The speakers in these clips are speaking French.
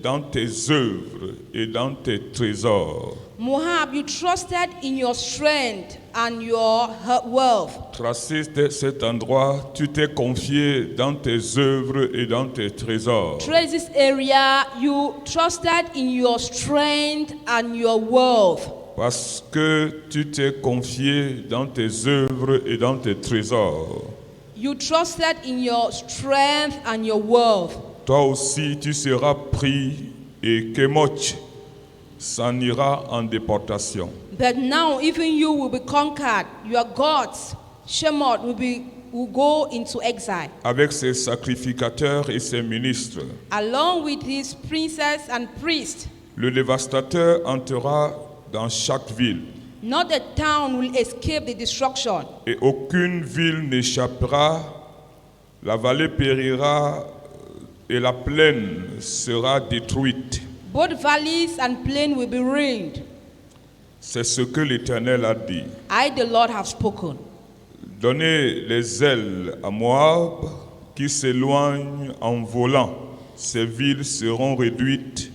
dans tes œuvres et dans tes trésors. Moab, you trusted in your strength and your wealth. Tracé cet endroit, tu t'es confié dans tes œuvres et dans tes trésors. Trace this area, you trusted in your strength and your wealth. Parce que tu t'es confié dans tes œuvres et dans tes trésors. You trusted in your strength and your wealth. Toi aussi, tu seras pris et Kemoch s'en ira en déportation. But now even you will be conquered. Your gods, Shemot, will go into exile. Avec ses sacrificateurs et ses ministres. Along with his princes and priests. Le dévastateur entrera dans chaque ville. Not a town will escape the destruction. Et aucune ville n'échappera. La vallée périra et la plaine sera détruite. Both valleys and plain will be ruined. C'est ce que l'Éternel a dit. I, the Lord, have spoken. Donnez les ailes à Moab qui s'éloigne en volant. Ces villes seront réduites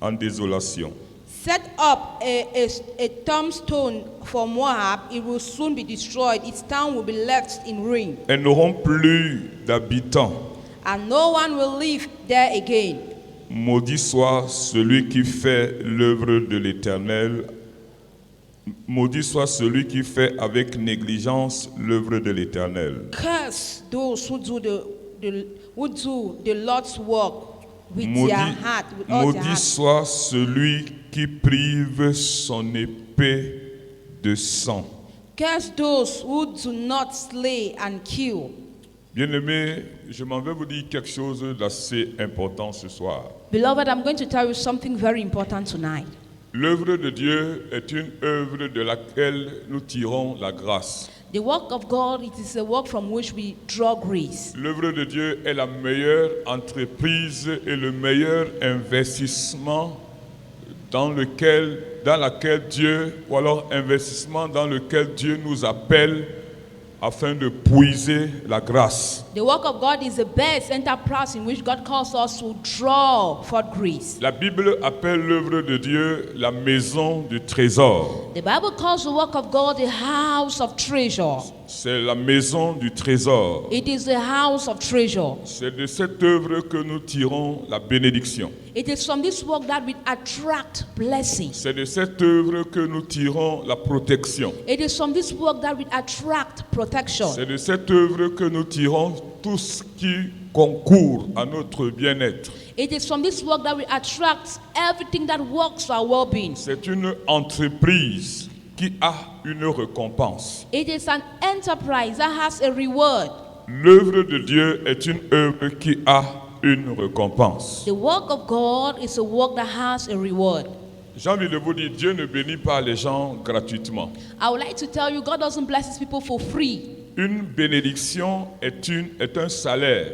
en désolation. Set up a tombstone for Moab. It will soon be destroyed. Its town will be left in ruin. Elles n'auront plus d'habitants. And no one will live there again. Maudit soit celui qui fait l'œuvre de l'Éternel. Maudit soit celui qui fait avec négligence l'œuvre de l'Éternel. Curse those who do the Lord's work with their heart, with all their Maudit heart. soit celui qui prive son épée de sang. Curse those who do not slay and kill. Bien-aimés, je m'en vais vous dire quelque chose d'assez important ce soir. Beloved, I'm going to tell you something very important tonight. L'œuvre de Dieu est une œuvre de laquelle nous tirons la grâce. The work of God, it is a work from which we draw grace. L'œuvre de Dieu est la meilleure entreprise et le meilleur investissement dans laquelle Dieu, ou alors investissement dans lequel Dieu nous appelle afin de puiser la grâce. The work of God is the best enterprise in which God calls us to draw for grace. La Bible appelle l'œuvre de Dieu la maison du trésor. The Bible calls the work of God the house of treasure. C'est la maison du trésor. It is the house of treasure. C'est de cette œuvre que nous tirons la bénédiction. It is from this work that we attract blessings. C'est de cette œuvre que nous tirons la protection. It is from this work that we attract protection. C'est de cette œuvre que nous tirons tout ce qui concourt à notre bien-être. It is from this work that we attract everything that works for our well-being. C'est une entreprise qui a une récompense. It is an enterprise that has a reward. L'œuvre de Dieu est une œuvre qui a une récompense. The work of God is a work that has a reward. J'ai envie de vous dire, Dieu ne bénit pas les gens gratuitement. I would like to tell you, God doesn't bless his people for free. Une bénédiction est un salaire.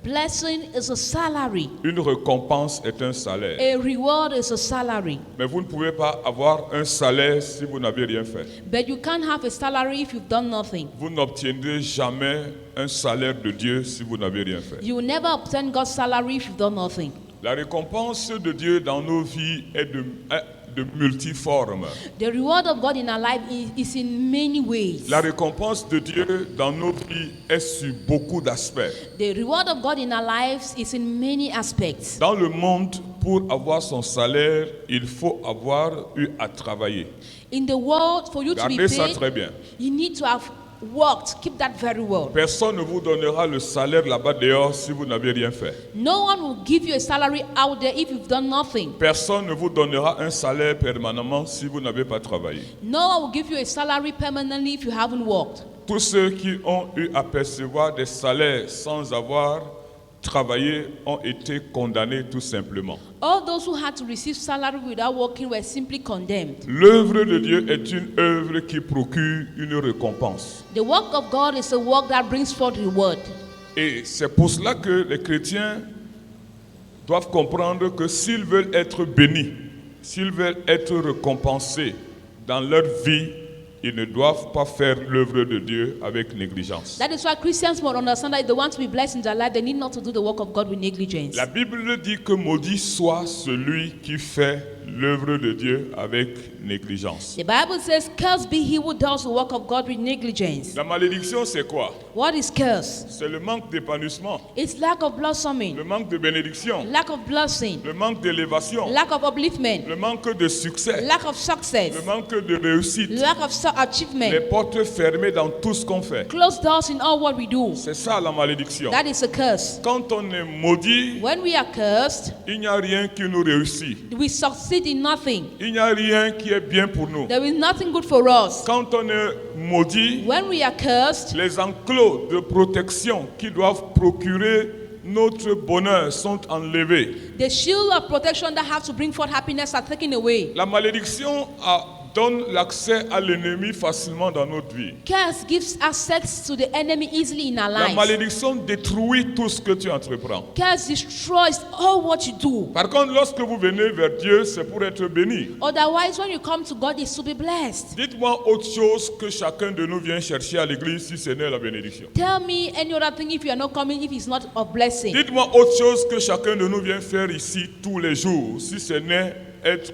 Blessing is a salary. Une récompense est un salaire. A reward is a salary. Mais vous ne pouvez pas avoir un salaire si vous n'avez rien fait. But you can't have a salary if you've done nothing. Vous n'obtiendrez jamais un salaire de Dieu si vous n'avez rien fait. You will never obtain God's salary if you've done nothing. La récompense de Dieu dans nos vies est de multiforme. The reward of God in our life is in many ways. La récompense de Dieu dans nos vies est sur beaucoup d'aspects. The reward of God in our lives is in many aspects. Dans le monde, pour avoir son salaire, il faut avoir eu à travailler. In the world, for you to be Gardez ça paid, très bien. you need to have worked. Keep that very well. Personne ne vous donnera le salaire là-bas dehors si vous n'avez rien fait. No one will give you a salary out there if you've done nothing. Personne ne vous donnera un salaire permanemment si vous n'avez pas travaillé. No one will give you a salary permanently if you haven't worked. Tous ceux qui ont eu à percevoir des salaires sans avoir travaillé ont été condamnés tout simplement. All those who had to receive salary without working were simply condemned. L'œuvre de Dieu est une œuvre qui procure une récompense. The work of God is a work that brings forth reward. Et c'est pour cela que les chrétiens doivent comprendre que s'ils veulent être bénis, s'ils veulent être récompensés dans leur vie, ils ne doivent pas faire l'œuvre de Dieu avec négligence. That is why Christians must understand that if they want to be blessed in their life, they need not to do the work of God with negligence. La Bible dit que maudit soit celui qui fait l'œuvre de Dieu avec négligence. The Bible says, "Cursed be he who does the work of God with negligence." La malédiction, c'est quoi? What is curse? C'est le manque d'épanouissement, It's lack of blossoming, le manque de bénédiction, lack of blessing, le manque d'élévation, lack of upliftment, le manque de succès, lack of success, le manque de réussite, lack of les achievement, portes fermées dans tout ce qu'on fait. closed doors in all what we do. C'est ça la malédiction. That is a curse. Quand on est maudit, When we are cursed, il n'y a rien qui nous réussit. we succeed in nothing. Il n'y a rien qui est bien pour nous. There is nothing good for us. Quand on est maudit, When we are cursed, les enclos de protection qui doivent procurer notre bonheur sont enlevés. the shield of protection that have to bring forth happiness are taken away. La malédiction donne l'accès à l'ennemi facilement dans notre vie. Curse gives access to the enemy easily in our La lives. malédiction détruit tout ce que tu entreprends. Curse destroys all what you do. Par contre, lorsque vous venez vers Dieu, c'est pour être béni. Otherwise, when you come to God, it's to be blessed. Dites-moi autre chose que chacun de nous vient chercher à l'église si ce n'est la bénédiction. Tell me any other thing if you are not coming, if it's not of blessing. Dites-moi autre chose que chacun de nous vient faire ici tous les jours si ce n'est être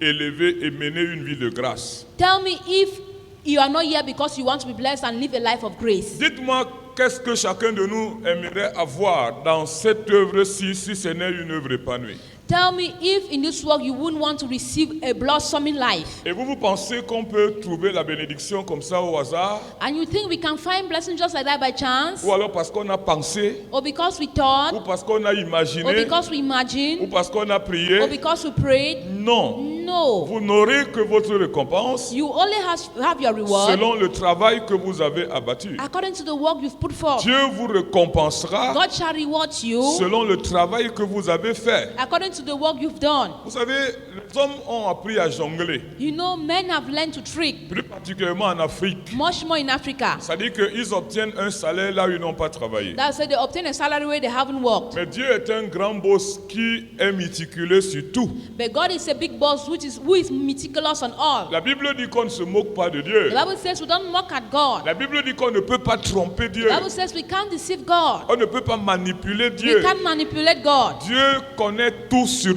élevé et mener une vie de grâce. Tell me if you are not here because you want to be blessed and live a life of grace. Dites-moi qu'est-ce que chacun de nous aimerait avoir dans cette œuvre-ci si ce n'est une œuvre épanouie. Tell me if in this work you wouldn't want to receive a blossoming life. Et vous pensez qu'on peut trouver la bénédiction comme ça au hasard? And you think we can find blessing just like that by chance? Ou alors parce qu'on a pensé? Or because we Ou thought? parce qu'on a Or imaginé? because we Ou imagined? parce qu'on a Or prié? because we prayed? Non. No. Vous n'aurez que votre récompense You only have your reward selon le travail que vous avez abattu. according to the work you've put forth. Dieu vous récompensera God shall reward you selon le travail que vous avez fait. according to the work you've done. Vous savez, les hommes ont appris à jongler, You know, men have learned to trick, plus particulièrement en Afrique. much more in Africa. C'est-à-dire qu'ils obtiennent un salaire là où ils n'ont pas travaillé. That's why they obtain a salary where they haven't worked. Mais Dieu est un grand boss qui est méticuleux sur tout. But God is a big boss who is meticulous on all. La Bible dit qu'on ne se moque pas de Dieu. The Bible says we don't mock at God. La Bible dit qu'on ne peut pas tromper Dieu. The Bible says we can't deceive God. On ne peut pas manipuler We Dieu. can't manipulate God. Dieu connaît tout sur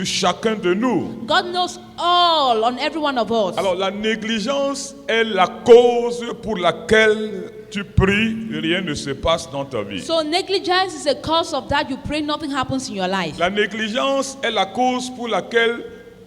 chacun de nous. God knows all on every one of us. Alors la négligence est la cause pour laquelle tu pries et rien ne se passe dans ta vie. So negligence is a cause of that. You pray, nothing happens in your life. La négligence est la cause pour laquelle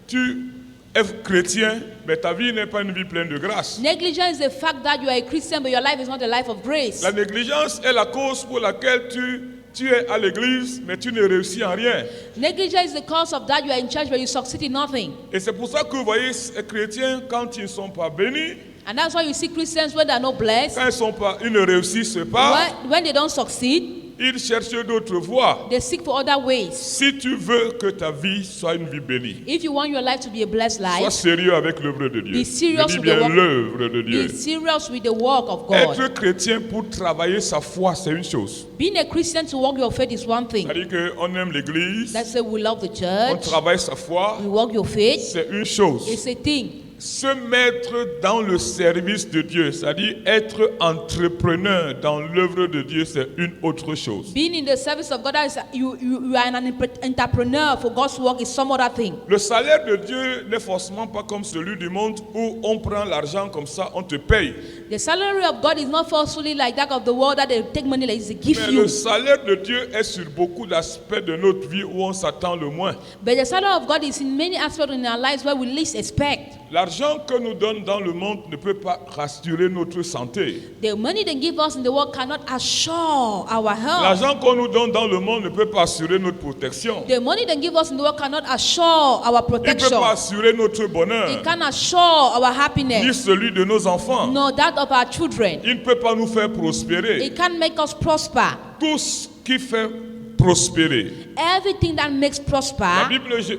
tu es chrétien, mais ta vie n'est pas une vie pleine de grâce. Negligence is the fact that you are a Christian, but your life is not a life of grace. La négligence est la cause pour laquelle tu es à l'église, mais tu ne réussis en rien. Negligence is the cause of that. You are in church, but you succeed in nothing. Et c'est pour ça que vous voyez les chrétiens, quand ils ne sont pas bénis, And that's why you see Christians when they are not blessed, quand ils ne réussissent pas, when they don't succeed, ils cherchent d'autres voies. they seek for other ways. Si tu veux que ta vie soit une vie bénie, If you want your life to be a blessed sois life, sérieux avec l'œuvre de Dieu. Be serious Je dis with bien the work- l'œuvre de Dieu. be serious with the work of God. Être chrétien pour travailler sa foi, c'est une chose. Being a Christian to work your faith is one thing. C'est-à-dire qu'on aime l'église, That's why we love the on church. travaille sa foi, We work your faith. c'est une chose. It's a thing. Se mettre dans le service de Dieu, c'est-à-dire être entrepreneur dans l'œuvre de Dieu, c'est une autre chose. Being in the service of God, that is, you are an entrepreneur for God's work is some other thing. Le salaire de Dieu n'est forcément pas comme celui du monde où on prend l'argent comme ça, on te paye. The salary of God is not forcefully like that of the world that they take money like this, they give Mais you. le salaire de Dieu est sur beaucoup d'aspects de notre vie où on s'attend le moins. But the salary of God is in many aspects in our lives where we least expect. L'argent que nous donne dans le monde ne peut pas rassurer notre santé. The money they give us in the world cannot assure our health. L'argent qu'on nous donne dans le monde ne peut pas assurer notre protection. The money they give us in the world cannot assure our Il ne peut protection. pas assurer notre bonheur, It can assure our ni happiness, celui de nos enfants. nor that of our children. Il ne peut pas nous faire prospérer. It can make us prosper. Tout ce qui fait prospérer. Everything that makes prosper.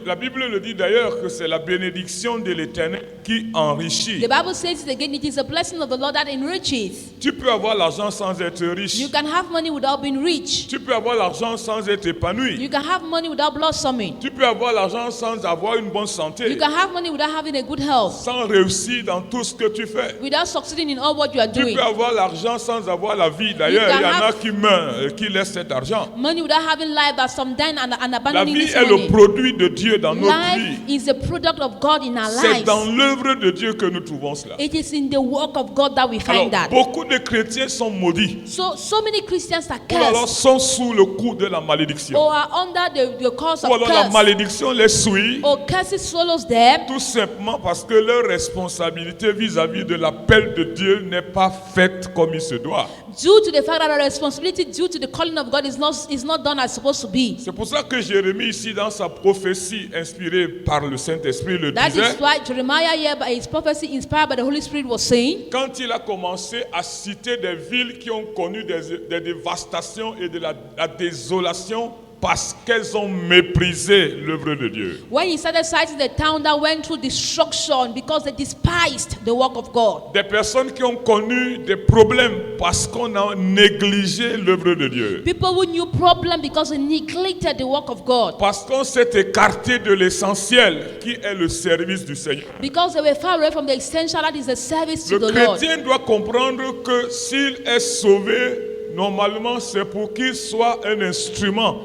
La Bible le dit d'ailleurs que c'est la bénédiction de l'Éternel qui enrichit. The Bible says it again, it is a blessing of the Lord that enriches. Tu peux avoir l'argent sans être riche. You can have money without being rich. Tu peux avoir l'argent sans être épanoui. You can have money without blossoming. Tu peux avoir l'argent sans avoir une bonne santé. You can have money without having a good health. Sans réussir dans tout ce que tu fais. Without succeeding in all what you are Tu doing. peux avoir l'argent sans avoir la vie. D'ailleurs, il y en a qui meurent et qui laissent cet argent. Money without having life, that some die and La abandoning vie this est le money. produit de Dieu dans notre Life vie. is a product of God in our C'est lives. dans l'œuvre de Dieu que nous trouvons cela. It is in the work of God that we find Alors, that. beaucoup de chrétiens sont maudits. So many Christians are Ou alors cursed sont sous le coup de la malédiction. or are under the curse Ou of alors la curse. malédiction les suit. Or curses swallows them Tout simplement parce que leur responsabilité vis-à-vis de l'appel de Dieu n'est pas faite comme il se doit. due to the fact that our responsibility due to the calling of God is not done as supposed to be. C'est pour ça que Jérémie ici dans sa prophétie inspirée par le Saint-Esprit le That disait. is why Jeremiah here by his prophecy inspired by the Holy Spirit was saying, Quand il a commencé à citer des villes qui ont connu des dévastations et de la désolation parce qu'elles ont méprisé l'œuvre de Dieu. when he started citing the town that went through destruction because they despised the work of God. Des personnes qui ont connu des problèmes parce qu'on a négligé l'œuvre de Dieu. People who knew problem because they neglected the work of God. Parce qu'on s'est écarté de l'essentiel qui est le service du Seigneur. Because they were far away from the essential that is the service to Le the Lord. chrétien doit comprendre que s'il est sauvé, normalement c'est pour qu'il soit un instrument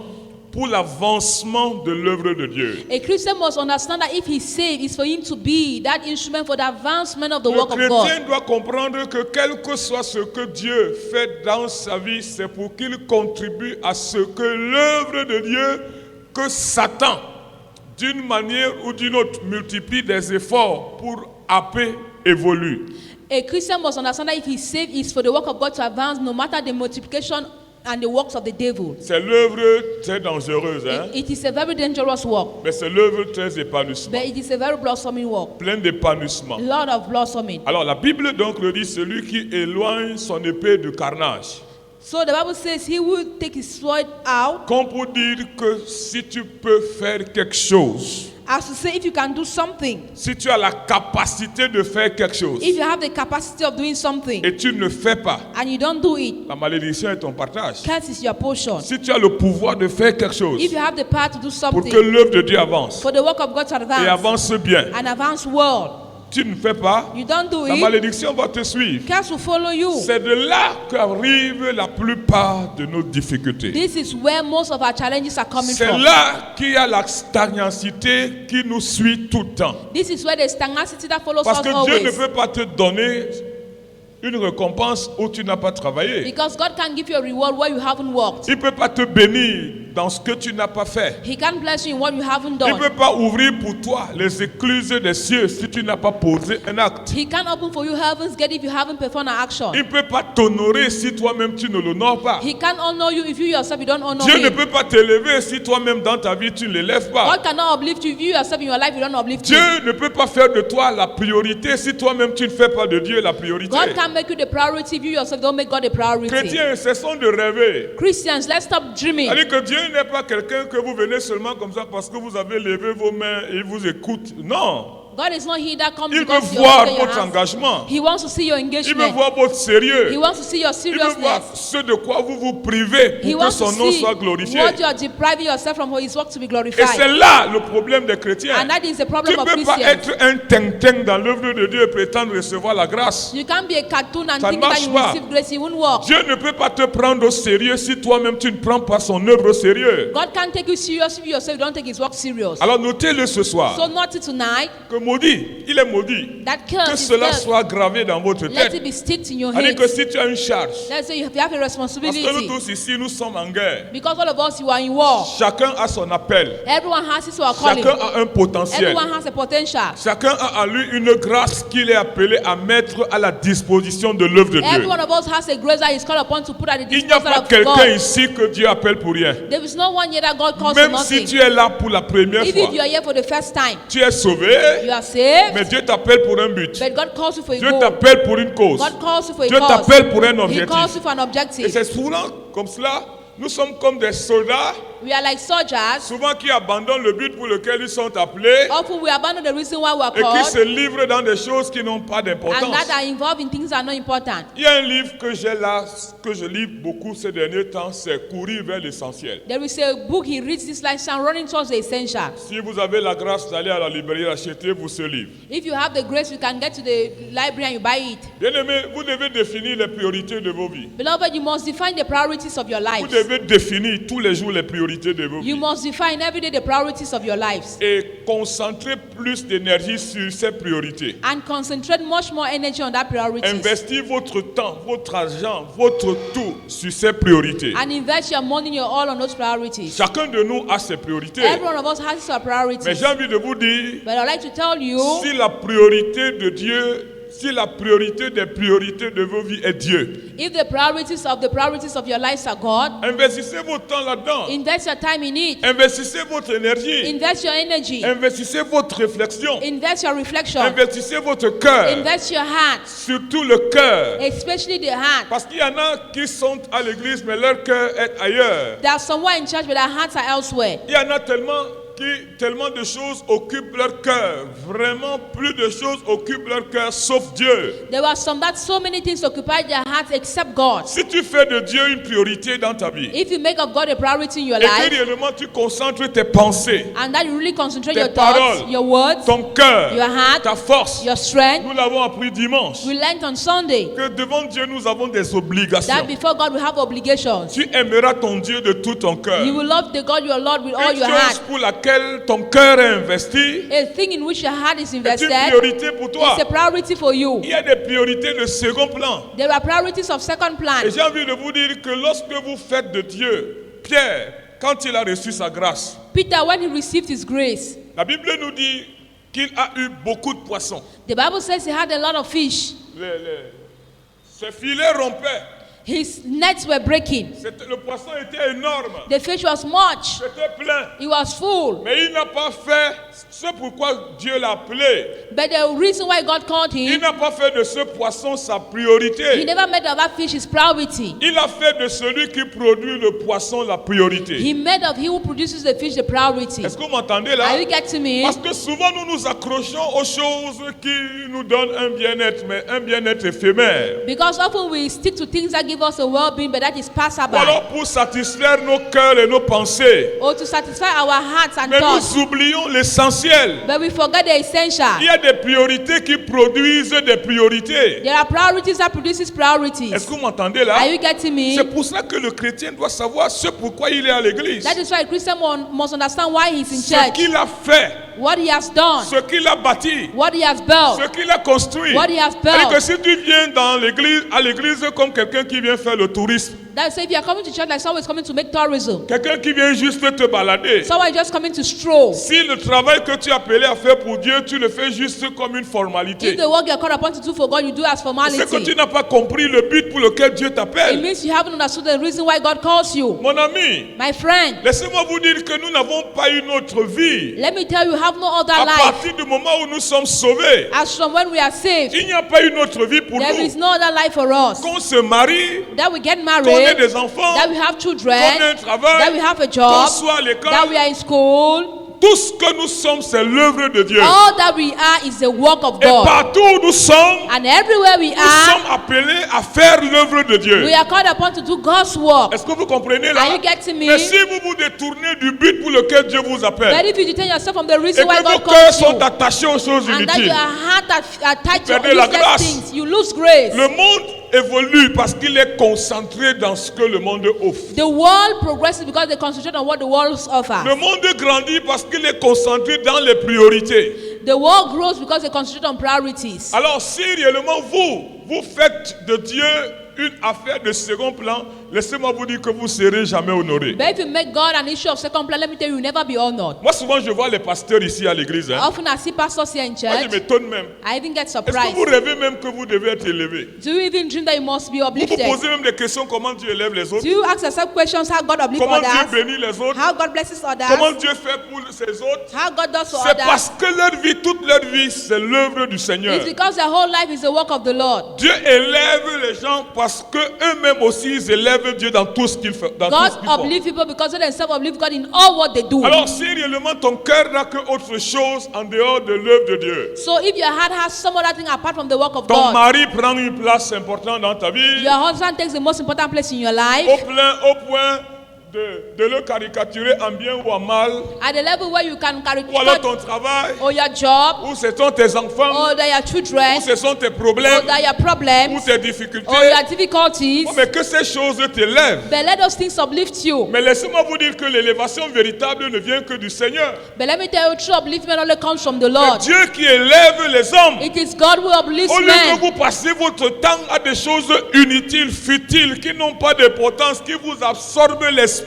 pour l'avancement de l'œuvre de Dieu. A Christian must understand that if he's saved, it's for him to be that instrument for the advancement of the Le work of chrétien God. doit comprendre que quel que soit ce que Dieu fait dans sa vie, c'est pour qu'il contribue à ce que l'œuvre de Dieu, que Satan, d'une manière ou d'une autre, multiplie des efforts pour happer, évolue. A Christian must understand that if he's saved, it's for the work of God to advance no matter the multiplication and the works of the devil. C'est l'œuvre très dangereuse, hein? It is a very dangerous work, Mais c'est l'œuvre très épanouissante, but it is a very blossoming work. plein d'épanouissement. Lot of blossoming. Alors la Bible donc le dit, celui qui éloigne son épée de carnage. So the Bible says he will take his sword out, Comme pour dire que si tu peux faire quelque chose, as to say if you can do something, si tu as la capacité de faire quelque chose if you have the capacity of doing something et tu ne fais pas, and you don't do it, la malédiction est ton partage. curse is your portion. Si tu as le pouvoir de faire quelque chose If you have the power to do pour que something l'œuvre de Dieu avance for the work of God to et advance, avance bien, an advanced world, tu ne fais pas, you don't do la it, malédiction va te suivre. curse will follow you. C'est de là qu'arrivent la plupart de nos difficultés. This is where most of our challenges are coming C'est from. là qu'il y a la stagnancité qui nous suit tout le temps. This is where the stagnancy that follows Parce us que Dieu ne always. peut pas te donner une récompense où tu n'as pas travaillé. Because God can give you a reward where you haven't worked. Il ne peut pas te bénir dans ce que tu n'as pas fait. He can't bless you in what you haven't Il ne done. peut pas ouvrir pour toi les écluses des cieux si tu n'as pas posé un acte. He can't open for you heaven's gate if you haven't performed an action. Il ne peut pas t'honorer si toi-même tu ne l'honores pas. He can't honor you if you yourself you don't honor Dieu ne him. peut pas t'élever si toi-même dans ta vie tu ne l'élèves pas. God cannot uplift you if you yourself in your life you don't uplift Dieu him. ne peut pas faire de toi la priorité si toi-même tu ne fais pas de Dieu la priorité. God can't make you the priority if you yourself don't make God a priority. Chrétiens, cessons de rêver. Christians, let's stop dreaming. C'est-à-dire que Dieu n'est pas quelqu'un que vous venez seulement comme ça parce que vous avez levé vos mains et il vous écoute. Non. God is not he that comes Il veut because you voir open your votre hands. engagement. He wants to see your Il veut engagement. voir votre sérieux. He wants to see your Il veut voir seriousness. ce de quoi vous vous privez He pour que wants to son nom see soit glorifié. what you are depriving yourself from for his work to be Et glorified. c'est là le problème des chrétiens. And that is the Tu problem ne of peux pas Christians. être un ting-ting dans l'œuvre de Dieu et prétendre recevoir la grâce. You can't be a cartoon and Ça think that marche you pas. receive grace. It won't work. Dieu ne peut pas te prendre au sérieux si toi-même tu ne prends pas son œuvre au sérieux. God can't take you serious if you yourself don't take his work serious. Alors notez-le ce soir. So not tonight, Que maudit, il est maudit. that Que curse is cela cursed. soit gravé dans votre Let tête. it be sticked in your C'est-à-dire que head. si tu as une charge, Let's say you have a parce que nous responsibility. tous ici nous sommes en guerre. Because all of us, you are in war. Chacun a son appel. Everyone has his or calling. Chacun a un potentiel. Everyone has a potential. Chacun a en lui une grâce qu'il est appelé à mettre à la disposition de l'œuvre de Every Dieu. one of us has a grace that is called upon to put at the Il n'y a disposal pas of quelqu'un God. ici que Dieu appelle pour rien. There is no one here that God calls for Même si nothing. tu es là pour la première Even fois, if you are here for the first time, tu es sauvé, you are saved, mais Dieu t'appelle pour un but. but God calls you for a Dieu goal. t'appelle pour une cause. God calls you for a Dieu cause. t'appelle pour un He calls objectif. you for an Et objective. c'est souvent comme cela nous sommes comme des soldats, We are like soldiers. souvent qui abandonnent le but pour lequel ils sont appelés Often we abandon the reason why we are et qui called se livrent dans des choses qui n'ont pas and d'importance. that are involved in things that are not important. Il y a un livre que j'ai là, que je lis beaucoup ces derniers temps, c'est Courir vers l'essentiel. There is a book he reads this lifestyle running towards the essentials. Si vous avez la grâce d'aller à la librairie, achetez-vous ce livre. If you have the grace, you can get to the library and you buy it. Bien-aimés, vous devez définir les priorités de vos vies. Beloved, you must define the priorities of your Vous lives. devez définir tous les jours les priorités de vos You vies. must define every day the priorities of your lives Et concentrer plus d'énergie sur ces priorités. and concentrate much more energy on that priorities. Investir votre temps, votre argent, votre tout sur ces priorités. And invest your money and your all on those priorities. Chacun de nous a ses priorités. Every one of us has our Mais priorities. j'ai envie de vous dire, But I'd like to tell you, si la priorité de Dieu, si la priorité des priorités de vos vies est Dieu, if the priorities of your lives are God, investissez votre temps là-dedans. invest your time in it. Investissez votre énergie. Invest your energy. Investissez votre réflexion. Invest your reflection. Investissez votre cœur. Invest your heart, Surtout le cœur. especially the heart. Parce qu'il y en a qui sont à l'église, mais leur cœur est ailleurs. There are someone in church, but their hearts are elsewhere. Il y en a tellement de choses occupent leur cœur. Vraiment, plus de choses occupent leur cœur, sauf Dieu. There are some that so many things occupy their hearts except God. Si tu fais de Dieu une priorité dans ta vie, If you make of God a priority in your et que life, réellement tu concentres tes pensées, and that you really concentrate tes your thoughts, paroles, your words, ton cœur, your heart, ta force, your strength, nous l'avons appris dimanche, we learned on Sunday que devant Dieu nous avons des obligations. that before God we have obligations. Tu aimeras ton Dieu de tout ton cœur. You will love the God your Lord with all Une your chose heart. pour laquelle ton cœur est investi A thing in which your heart is est une invested priorité pour toi. is a priority for you. Il y a des priorités de second plan. There are priorities of second plan. Et j'ai envie de vous dire que lorsque vous faites de Dieu, Pierre, quand il a reçu sa grâce, Peter, when he received his grace, la Bible nous dit qu'il a eu beaucoup de poissons. the Bible says he had a lot of fish. Ses filets rompaient. His nets were breaking. Le poisson était énorme. The fish was much. C'était plein. It was full. Mais il n'a pas fait ce pourquoi Dieu l'a appelé. But the reason why God called Il him, n'a pas fait de ce poisson sa he priorité. never made of that fish his priority. Il a fait de celui qui produit le poisson la priorité. He made of he who produces the fish the priority. Est-ce que vous m'entendez là? Are you getting me? Parce que souvent nous nous accrochons aux choses qui nous donnent un bien-être, mais un bien-être éphémère. Because often we stick to things that give us a well-being, but that is passable. Ou alors pour satisfaire nos cœurs et nos pensées. Or to satisfy our hearts and Mais thoughts. nous oublions l'essentiel. But we forget the essential. Il y a des priorités qui produisent des priorités. There are priorities that produces Est-ce priorities. que vous m'entendez là? Are you getting me? C'est pour ça que le chrétien doit savoir ce pourquoi il est à l'église. That is why a Christian must understand why he's in Ce church, qu'il a fait, what he has done, ce qu'il a bâti, what he has built, ce qu'il a construit. what he has C'est-à-dire que built. si tu viens dans l'église, à l'église comme quelqu'un qui vient faire le tourisme, That's if you are coming to church like someone is coming to make tourism, quelqu'un qui vient juste te balader, someone is just coming to stroll. si le travail que tu es appelé à faire pour Dieu, tu le fais juste comme une If formalité, the work you are called upon to do for God, you do as c'est que tu formality. n'as pas compris le but pour lequel Dieu It t'appelle. means you haven't understood the reason why God calls you. Mon ami, My friend, laissez-moi vous dire que nous n'avons pas une autre vie. let me tell you, have no other À life. partir du moment où nous sommes sauvés, As from when we are saved, il n'y a pas une autre vie pour there is nous. no other life for us. Qu'on se marie, That we get qu'on ait married, des enfants, that we have children, qu'on ait un that travail, we have a qu'on job, soit à that we l'école. are in school. Tout ce que nous sommes, c'est l'œuvre de Dieu. All that we are is the work of Et God. partout où nous sommes, And everywhere we nous sommes are, appelés à faire l'œuvre de Dieu. we are called upon to do God's work. Est-ce que vous comprenez Are là? you getting me? Mais si vous vous détournez du but pour lequel Dieu vous But appelle, if you detain yourself from the et reason why que vos God cœurs calls you, sont attachés aux choses and that inutiles, your heart are tied to perdez la useless grâce. things, you lose grace. le monde évolue parce qu'il est concentré dans ce que le monde offre. The world progresses because they concentrate on what the world offers. Le monde grandit parce qu'il est concentré dans les priorités. The world grows because they concentrate on priorities. Alors si réellement vous faites de Dieu une affaire de second plan, laissez-moi vous dire que vous ne serez jamais honoré. But if you make God an issue of second plan, let me tell you, you'll never be honored. Moi souvent je vois les pasteurs ici à l'église. Hein. Often I see pastors here in Moi je church, m'étonne même. I even get Est-ce que surprised. vous rêvez même que vous devez être élevé? Do you even dream that you must be Vous vous uplifted? posez même des questions comment Dieu élève les autres? Do you ask yourself questions how God uplifts Comment Dieu others? bénit les autres? How God blesses Comment others? Dieu fait pour ses autres? How God does for C'est parce others? que leur vie, toute leur vie, c'est l'œuvre du Seigneur. It's because their whole life is the work of the Lord. Dieu élève les gens parce que eux-mêmes aussi ils élèvent Dieu dans tout ce qu'ils font. Dans tout God ce qu'ils font. uplifts people because they themselves uplift God in all what they do. Alors si réellement ton cœur n'a que autre chose en dehors de l'œuvre de Dieu, So if your heart has some other thing apart from the work of ton God, mari prend une place importante dans ta vie, your husband takes the most important place in your au life, point de le caricaturer en bien ou en mal, at the level where you can ou alors caricature ton travail, or your job, ou ce sont tes enfants, or your ou children, ce sont tes or problèmes, your ou problems, tes difficultés. or your difficulties. Oh, mais que ces choses t'élèvent. But let those things uplift you. Mais laissez-moi vous dire que l'élévation véritable ne vient que du Seigneur. But let me tell you, true upliftment only comes from the C'est Lord. Dieu qui élève les hommes. It is God who uplifts Au lieu men. que vous passez votre temps à des choses inutiles, futiles, qui n'ont pas d'importance, qui vous absorbent l'esprit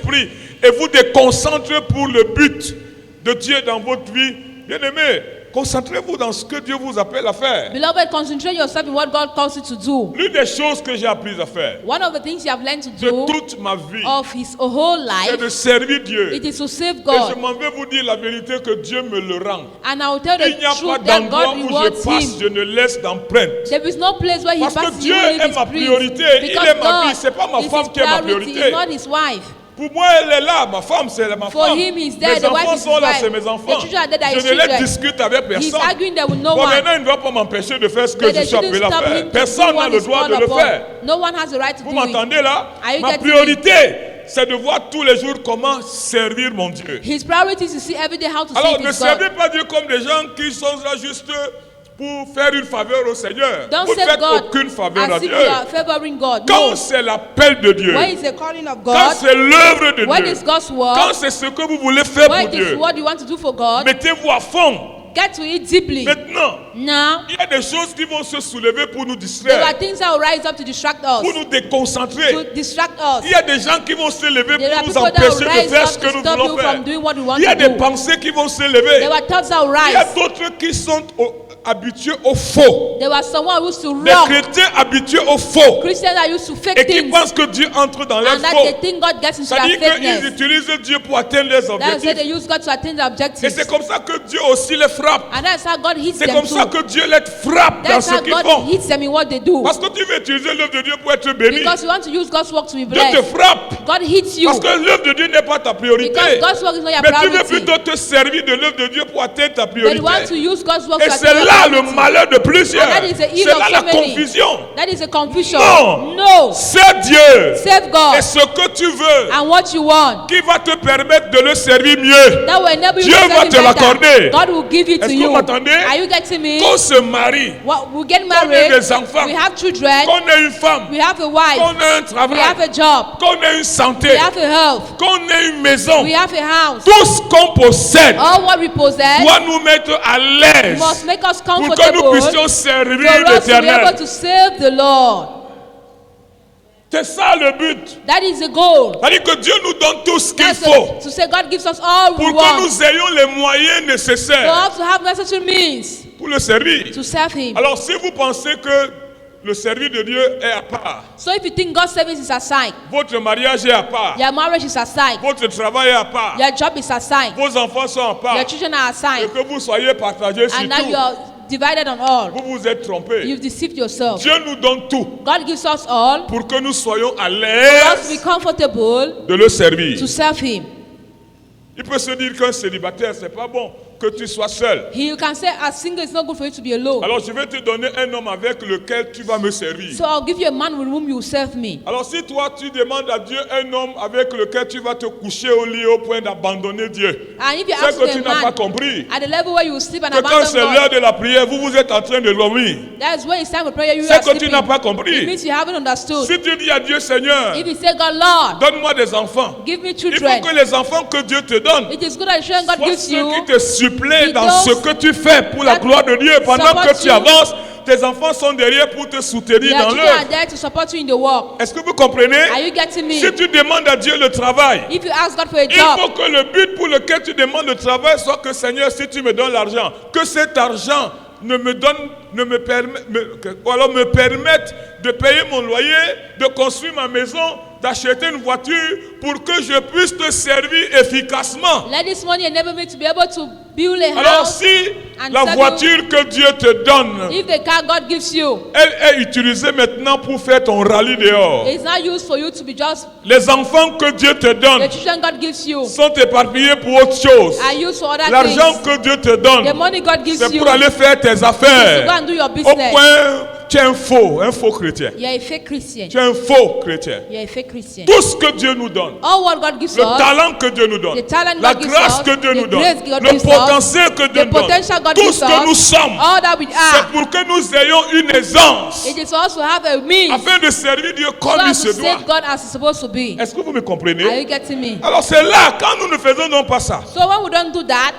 et vous déconcentrent pour le but de Dieu dans votre vie, bien aimé, concentrez-vous dans ce que Dieu vous appelle à faire. Beloved, concentrate yourself in what God calls you to do. L'une des choses que j'ai appris à faire One of the things you have learned to de do toute ma vie, of his whole c'est life, de servir Dieu. it is to save Et je God. m'en vais vous dire la vérité que Dieu me le rend. And I will tell Il the n'y a pas truth that d'endroit God où je rewards passe, him. je ne laisse d'empreinte. There is no place where he Parce que passes Dieu you will leave est his ma priest. priorité. Il Because est ma vie. God C'est pas ma is femme his qui est ma priority, priorité. it's not his wife. Pour moi, elle est là. Ma femme, c'est ma For femme. him, he's there. Mes The wife enfants is his sont là, wife. c'est mes enfants. The children are there, that Je his ne les children. discute avec He's personne. arguing there with no Bon, one. maintenant, il ne doit pas m'empêcher de faire ce que But je they suis appelé shouldn't à stop faire. him to do Personne n'a what le is droit called de le upon. faire. No one has the right to Vous do it. m'entendez là? Are you Ma getting me? priorité, c'est de voir tous les jours comment servir mon Dieu. His priority is to see every day how to Alors, save ne his servez God. pas Dieu comme des gens qui sont là juste pour faire une faveur au Seigneur. Don't Vous ne save faites God aucune faveur à as if Dieu. you are favoring God. Quand No. c'est l'appel de Dieu, When it's the calling of quand God, c'est l'œuvre de when Dieu, it's God's quand work, c'est ce que vous voulez faire when pour it is Dieu, what you want to do for God, mettez-vous à fond. get to it deeply. Maintenant, Now, il y a des choses qui vont se soulever pour nous there are distraire, things that will rise up to distract us. pour nous déconcentrer. To distract us. Il y a des gens qui vont se lever There are pour nous people that will empêcher de rise faire ce up que to nous stop voulons you faire. from doing what we want Il y a to des do. pensées qui vont se There lever. were thoughts that will Il y a rise. d'autres qui sont habitués au faux. There was someone who used to Des rock. chrétiens habitués au faux. Christians that used to fake Et qui things. pensent que Dieu entre dans leur And that faux. they think God gets into Ça their dit qu'ils fakeness. utilisent Dieu pour atteindre leurs That's why objectifs. they use God to attain their Et objectives. c'est comme ça que Dieu aussi les frappe. And that's how God hits C'est them comme ça too. que Dieu les frappe dans That's ce how qu'ils God font. hits them in what they do. Parce que tu veux utiliser l'œuvre de Dieu pour être béni. Because you want to use God's work to be Dieu te blessed. frappe. God hits you. Parce que l'œuvre de Dieu n'est pas ta priorité. Because God's work is not your Mais tu veux priority. plutôt te servir de l'œuvre de Dieu pour atteindre ta But you want to priorité. use God's work Et to c'est attain your là le priority. malheur de plusieurs. And that is the C'est evil là of la so many. confusion. That is a confusion. Non. No. C'est Dieu. Save Et God ce que tu veux and what you want. qui va te permettre de le servir mieux. That will enable you Dieu to va serve te him l'accorder. better. God will give it to Est-ce que you. vous m'entendez? Are you getting me? Qu'on se marie, Well, we get qu'on ait married. des enfants, We have children. qu'on ait une femme, We have a wife. qu'on ait un We travail, have a job. qu'on ait une santé, We have a health. qu'on ait une maison. We have a house. Tout ce qu'on possède All what we possess doit nous mettre à l'aise must make us pour que nous comfortable puissions servir for us to be able l'Éternel. to serve the Lord. C'est ça le but. That is the goal. C'est-à-dire que Dieu nous donne tout ce qu'il That's faut to say God gives us all we pour que want. nous ayons les moyens For nécessaires us to have necessary means pour le servir. to serve Him. Alors si vous pensez que le service de Dieu est à part, So if you think God's service is aside, votre mariage est à part, your marriage is aside, votre travail est à part, your job is aside, vos enfants sont à part, your children are et aside, que vous soyez partagés sur and now tout, you're divided on all, vous vous êtes trompés. you've deceived yourself. Dieu nous donne tout God gives us all pour que nous soyons à for us to be l'aise comfortable de le servir. to serve Him. Il peut se dire qu'un célibataire, c'est pas bon que tu sois seul. You can say as single it's not good for you to be alone. Alors je vais te donner un homme avec lequel tu vas me servir. So I'll give you a man with whom you serve me. Alors si toi tu demandes à Dieu un homme avec lequel tu vas te coucher au lit au point d'abandonner Dieu, And if you c'est ask que tu a n'as pas man compris at the level where you sleep and que quand abandon c'est l'heure God, de la prière, vous vous êtes en train de dormir. that's when it's time for prayer you C'est are que tu sleeping. n'as pas It compris. means you haven't understood. Si tu dis à Dieu, Seigneur, If you say, God, Lord, donne-moi des enfants, give me il faut children, que les enfants que Dieu te donne it is good that the children God soient gives ceux you qui te suppléent He dans does ce que tu fais pour la that gloire de Dieu. Pendant support que tu you. avances, tes enfants sont derrière pour te soutenir your dans children are l'œuvre. there to support you in the work. Est-ce que vous comprenez? Are you getting me? Si tu demandes à Dieu le travail, If you ask God for a il job, faut que le but pour lequel tu demandes le travail soit que Seigneur, si tu me donnes l'argent, que cet argent ne me donne me permettent de payer mon loyer, de construire ma maison, d'acheter une voiture pour que je puisse te servir efficacement. Let this money enable me to be able to build a Alors house. si and la serve voiture que Dieu te donne, If the car God gives you elle est utilisée maintenant pour faire ton rallye dehors. is not used for you to be just Les enfants que Dieu te donne the children God gives you sont éparpillés pour autre chose. are used for other L'argent things. que Dieu te donne, The money God gives c'est you pour aller faire tes to go affaires. and do your Au business. point, tu es un faux chrétien. You're a fake Christian. Tu es un faux chrétien. You're a fake Christian. Tout ce que Dieu nous donne, All what God gives le us, talent que Dieu nous donne, the talent la God gives grâce us, que Dieu the nous donne, grace God le gives us, potentiel que Dieu the nous donne, potential God tout gives ce que nous us, sommes, all that we c'est are, pour que nous ayons une aisance it is for us to have a means afin de servir Dieu so comme il as se to doit. save God as it's supposed to be. Est-ce que vous me Are comprenez? you getting me? Alors c'est là, quand nous ne faisons non pas ça, So when we don't do that,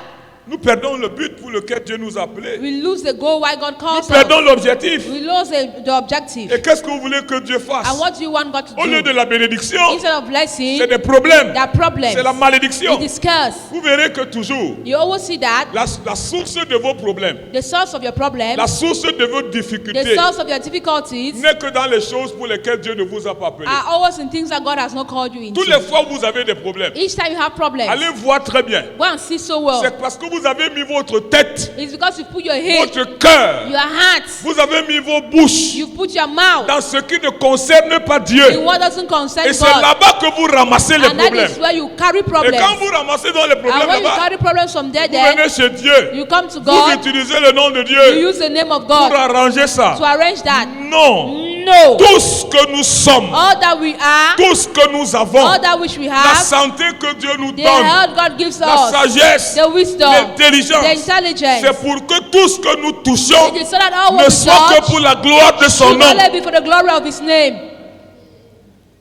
nous perdons le but pour lequel Dieu nous a appelés. we lose the goal why God Nous calls perdons us. l'objectif. We lose the objective. Et qu'est-ce que vous voulez que Dieu fasse? And what do you want God to Au lieu de do? la bénédiction, Instead of blessing, c'est des problèmes. there are problems. C'est la malédiction. It is curse. Vous verrez que toujours, You always see that la source de vos problèmes, the source of your problem, la source de vos the difficultés, source of your difficulties n'est que dans les choses pour lesquelles Dieu ne vous a pas appelé. are always in things that God has not called you Toutes into. les fois où vous avez des problèmes, Each time you have problems, allez voir très bien. go and see so well. C'est parce que vous avez mis votre tête, It's because you put your head, votre cœur, your heart, vous avez mis vos bouches you put your mouth dans ce qui ne concerne pas in Dieu. what doesn't concern Et c'est God. là-bas que vous ramassez les And that problèmes. is where you carry Et problems. quand vous ramassez dans les And problèmes when you là-bas, carry problems from there, vous then venez chez Dieu. you come to Vous God, utilisez le nom de you Dieu use the name of pour God arranger ça. to arrange that. Non. No. Tout ce que nous sommes, All that we are, tout ce que nous avons, all that which we la have, santé que Dieu nous the donne, health God gives la us, sagesse, the wisdom, l'intelligence, the intelligence. c'est pour que tout ce que nous touchons It is so that all ne what we soit que touch pour la gloire de son will nom. only be for the glory of His name.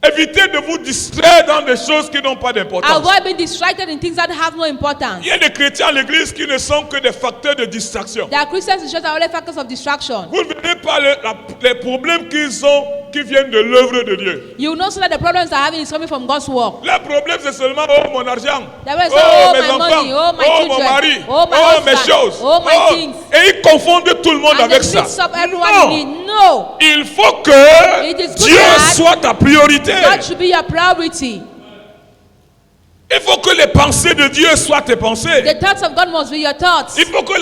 Évitez de vous distraire dans des choses qui n'ont pas d'importance. Avoid being distracted in things that have no importance. Il y a des chrétiens à l'église qui ne sont que des facteurs de distraction. There are Christians in church that are only factors of distraction. Vous ne verrez pas les problèmes qu'ils ont qui viennent de l'œuvre de Dieu. You know so that the problems they're having is coming from God's work. Le problème c'est seulement oh mon argent, They will say, oh oh, mes my enfants, money, oh, my oh children, mon mari, oh, my oh mes husband, choses, oh, my things. Et ils confondent tout le monde And avec they ça. mix up everyone Non, in it. No. il faut que It is good Dieu that soit ta priorité. God should be your priority. Il faut que les pensées de Dieu soient tes pensées. The thoughts of God must be your thoughts. Il faut que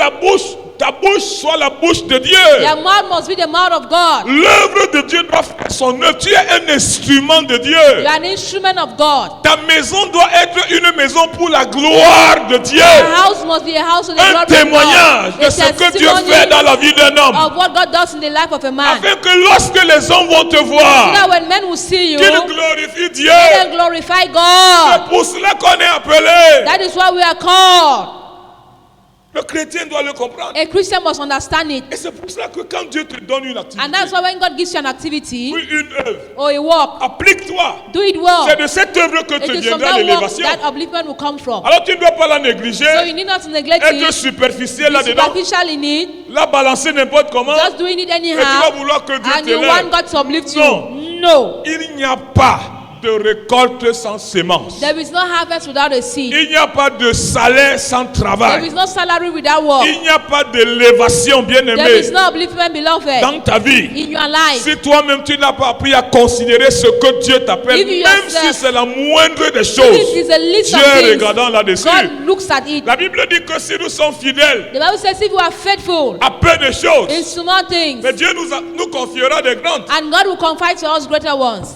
ta bouche soit la bouche de Dieu. Your mouth must be the mouth of God. L'œuvre de Dieu doit faire son œuvre. Tu es un instrument de Dieu. You are an instrument of God. Ta maison doit être une maison pour la gloire de Dieu. Your house must be a house of the Un glory témoignage of de God. ce que Dieu testimony fait dans la vie d'un homme. of what God does in the life of a man. Afin que lorsque les hommes vont te So voir, that when men will see you, qu'ils glorifient Dieu. they glorify God. C'est pour cela qu'on est appelé. That is why we are called. Le chrétien doit le comprendre. A Christian must understand it. Et c'est pour cela que quand Dieu te donne une activité, And that's why when God gives you an activity oui, une œuvre, or a work, applique-toi. do it well. C'est de cette œuvre que It te is from viendra that work l'élévation. that upliftment will come from. Alors tu ne dois pas la négliger, So you need not to neglect être it, superficiel be là-dedans, superficial in it, la balancer n'importe comment, just doing it et tu vas anyhow, vouloir que Dieu and te you lève. want God to uplift Non. you. No. Il n'y a pas de récolte sans sémence. There is no harvest without a seed. Il n'y a pas de salaire sans There travail. is no salary without work. Il n'y a pas d'élévation, There is bien-aimé, no upliftment, beloved, dans ta vie. in your life. Si toi-même tu n'as pas appris à considérer ce que Dieu t'appelle, If you même yourself- si c'est la moindre des If choses, it is a list Dieu of things, regardant là-dessus. God looks at it. La Bible dit que si nous sommes fidèles The Bible says if you are faithful à peu de in choses, small things, mais Dieu nous confiera des grandes. and God will confide to us greater ones.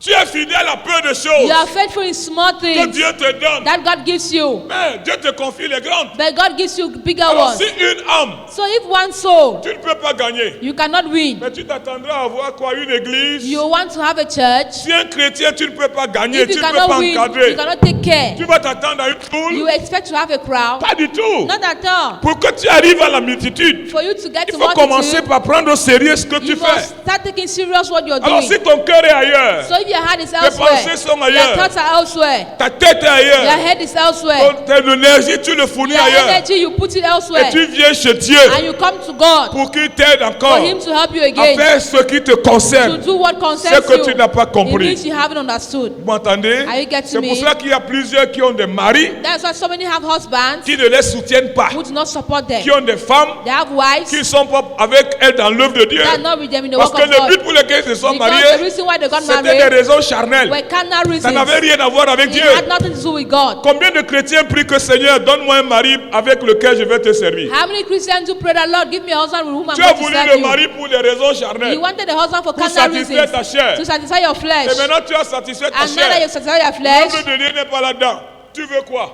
Tu es fidèle à peu de You choses are faithful in small que things Dieu te donne, that God gives you, mais Dieu te confie les grandes. but God gives you bigger Alors ones. si une âme, So if one soul, tu ne peux pas gagner, you cannot win. mais tu t'attendras à voir quoi, une église. You want to have a church. Si un chrétien, tu ne peux pas gagner, If tu you ne peux cannot pas win, encadrer. you cannot take care. Tu vas t'attendre à une foule. You expect to have a crowd. Pas du tout. Not at all. Pour que tu arrives à la multitude, For you to get il to faut commencer multitude, par prendre au sérieux ce que tu you fais. must start taking serious what you're Alors doing. si ton cœur est ailleurs, So if your heart is Tes elsewhere, pensées sont your ailleurs. thoughts are elsewhere, Ta tête est your ailleurs. head is elsewhere, Ton énergie, tu le fournis your ailleurs. energy, you put it elsewhere, Et tu viens chez Dieu and you come to God pour qu'il t'aide for encore Him to help you à again, faire ce qui te to concerne. do what Ce concerns que tu you. n'as pas It compris. means you haven't understood. Vous m'entendez? Are you getting C'est pour me? cela qu'il y a plusieurs qui ont des maris That's why so many have husbands qui ne les soutiennent pas. who do not support them. Qui ont des femmes They have wives qui ne sont pas avec elles dans l'œuvre de Dieu. that are not with them in the Parce work que of le God. but pour lequel ils se sont Because the mariés, reason why they got c'était des married raisons charnelles. were carnal Ça reasons. n'avait rien à voir avec It Dieu. had nothing to do with God. Combien de chrétiens prient que Seigneur, donne-moi un mari avec lequel je vais te servir? How many Christians do pray that Lord give me a husband with whom I'm Tu as going to voulu serve le you? mari pour des raisons charnelles. You wanted a husband for Pour carnal satisfaire ta reasons, chair. to satisfy your flesh. Et maintenant tu as satisfait ta And now that chair. you satisfy your flesh, L'œuvre de Dieu n'est pas là-dedans. Tu veux quoi?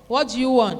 what do you want?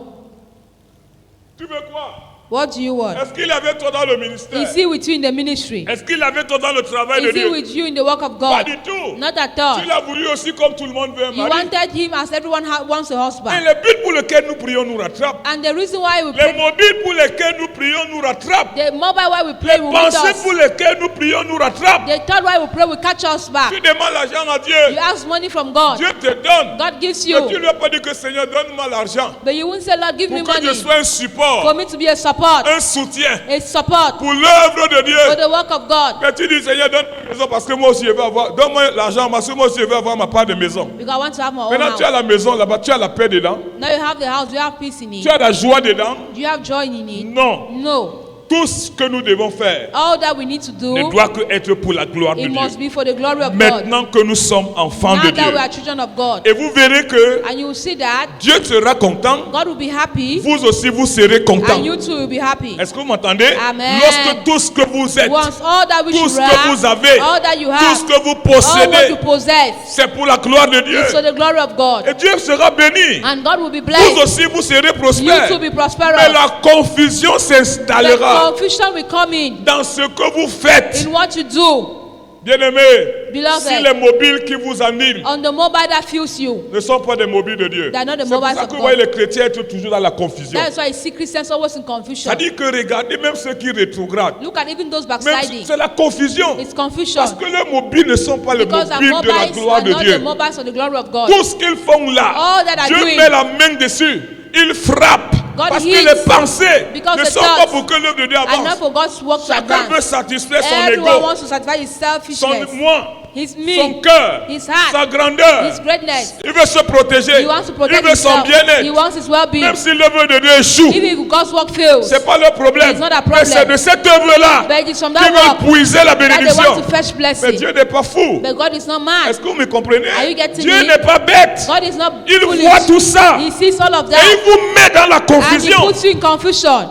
Tu veux quoi? What do you want? Est-ce qu'il est avec toi dans le ministère? Is he with you in the ministry? Est-ce qu'il est avec toi dans le travail de Is he Dieu? with you in the work of Pas God? du tout. Not at Tu all. l'as voulu aussi comme tout le monde veut un You mari. wanted him as everyone wants a Et husband. le but pour lequel nous prions nous rattrape. And the reason why we Les pray, mobiles pour lesquels nous prions nous rattrapent. the mobile why we pray will meet Pensées us. pour lesquelles nous prions nous rattrapent. The third why we pray will catch us back. Tu demandes l'argent à You Dieu. ask money from God. Dieu te donne. God gives Mais tu you. ne lui as pas dit que Seigneur, donne-moi l'argent. But you won't say, Lord, give me Pour que je money sois un for support, me to be a support. un soutien A support pour l'œuvre de for Dieu. the work of God. Mais tu dis, Seigneur, donne-moi une maison parce que moi aussi je veux avoir. Donne-moi l'argent parce que moi aussi je veux avoir ma part de maison. Because I want to have my own Maintenant, tu as house. la maison là-bas, tu as la paix dedans. Now you have the house, do you have peace in Tu it? as la joie dedans. Do you have joy in it? Non. No. Tout ce que nous devons faire All that we need to ne do, doit que être pour la gloire de it must Dieu. be for the glory of God. Maintenant que nous sommes enfants Now de that we Dieu. are children of God. Et vous verrez que And you will see that Dieu sera content. God will be happy Vous aussi, vous serez content. and you too will be happy. Est-ce que vous m'entendez? Amen. Lorsque tout ce que vous êtes, Once all that we tout should ce que vous have, avez, all that you tout have, ce que vous all what possédez, you possess, c'est pour la gloire de Dieu. it's for the glory of God. Et Dieu sera béni. And God will be Vous blessed. aussi, vous serez You prospères. too be Mais prosperous. la confusion The s'installera confusion will come in dans ce que vous faites. in what you do. Bien-aimés, Beloved. si les mobiles qui vous animent On the mobile that fuels you. ne sont pas des mobiles de Dieu, They are not the c'est pour mobiles ça of que vous God. voyez les chrétiens être toujours dans la confusion. That is why you see Christians always in confusion. Ça dit que regardez, même ceux qui rétrogradent, Look at even those même backsliding. c'est la confusion. It's confusion. Parce que les mobiles ne sont pas les Because our mobiles de la mobiles gloire are de not the Dieu. mobiles of the glory of God. Tout ce qu'ils font là, All that are Dieu doing, met la main dessus. Il frappe. God Parce que heals les pensées because ne the sont pas thoughts pour que l'œuvre de Dieu And not avance. for God's work to Chacun veut advance. satisfaire son Everyone ego, wants to satisfy his son selfishness, moi, his son me, cœur, his heart, sa grandeur. his greatness. Il veut se protéger. He wants to Il protect veut son himself. He bien-être. wants his well-being. Même si l'œuvre de Dieu échoue, Even if God's work fails, ce n'est pas le problème. It's not a Mais problem. c'est de cette œuvre-là but it's from qu'ils that work veulent puiser la that they bénédiction. want to fetch Mais blessing. Dieu n'est pas fou. But God is not mad. Est-ce que vous me comprenez? Are you getting Dieu me? n'est pas bête. God is not Il foolish. voit tout ça. He sees all of Et that. il vous met dans la And he confusion. puts you in confusion.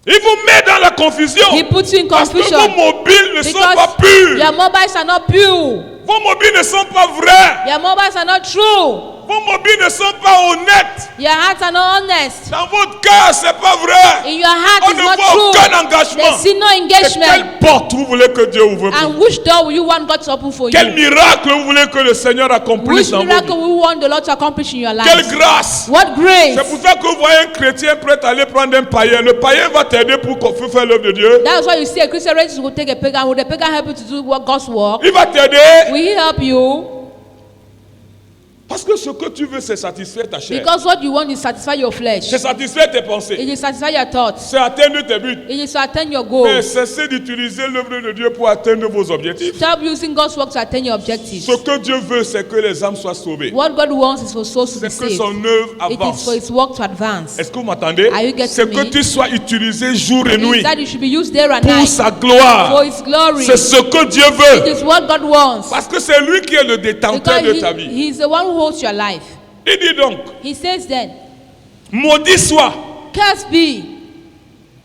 Il vous met dans la confusion. He puts you in Parce que confusion. vos mobiles ne sont Because pas purs. your mobiles are not pure. Vos mobiles ne sont pas vrais. Your mobiles are not true. Vos mobiles ne sont pas honnêtes. Your hearts are not honest. Dans votre cœur, ce n'est pas vrai. In your heart On is ne not voit true. aucun engagement. They see no Et engagement. quelle porte vous voulez que Dieu ouvre pour vous? And which door will you want God to open for Quel you? miracle vous voulez que le Seigneur accomplisse Which dans vos miracle vies? will you want the Lord to accomplish in your Quelle life? grâce! What grace? C'est pour ça que vous voyez un chrétien prêt à aller prendre un païen. Le païen va t'aider pour faire l'œuvre de Dieu. That's why you see a Christian ready to go take a pagan. Will the pagan help you to do what God's work? Il va t'aider Will he help you? parce que ce que tu veux, c'est satisfaire ta chair. Because what you want is satisfy your flesh. C'est satisfaire tes pensées. It is satisfy your thoughts. C'est atteindre tes buts. It is to attain your Mais goals. cessez d'utiliser l'œuvre de Dieu pour atteindre vos objectifs. Stop using God's work to attain your objectives. Ce que Dieu veut, c'est que les âmes soient sauvées. What God wants is for souls to be C'est que saved. son œuvre It is avance. for His work to advance. Est-ce que vous m'entendez? Are you getting C'est que me? tu sois utilisé jour et It nuit is that you should be used day and pour night sa gloire. for His glory. C'est ce que Dieu It veut. is what God wants. Parce que c'est lui qui est le détenteur Because de ta vie. He is the one who holds your life. Il dit donc, He says then, maudit soit, curse be,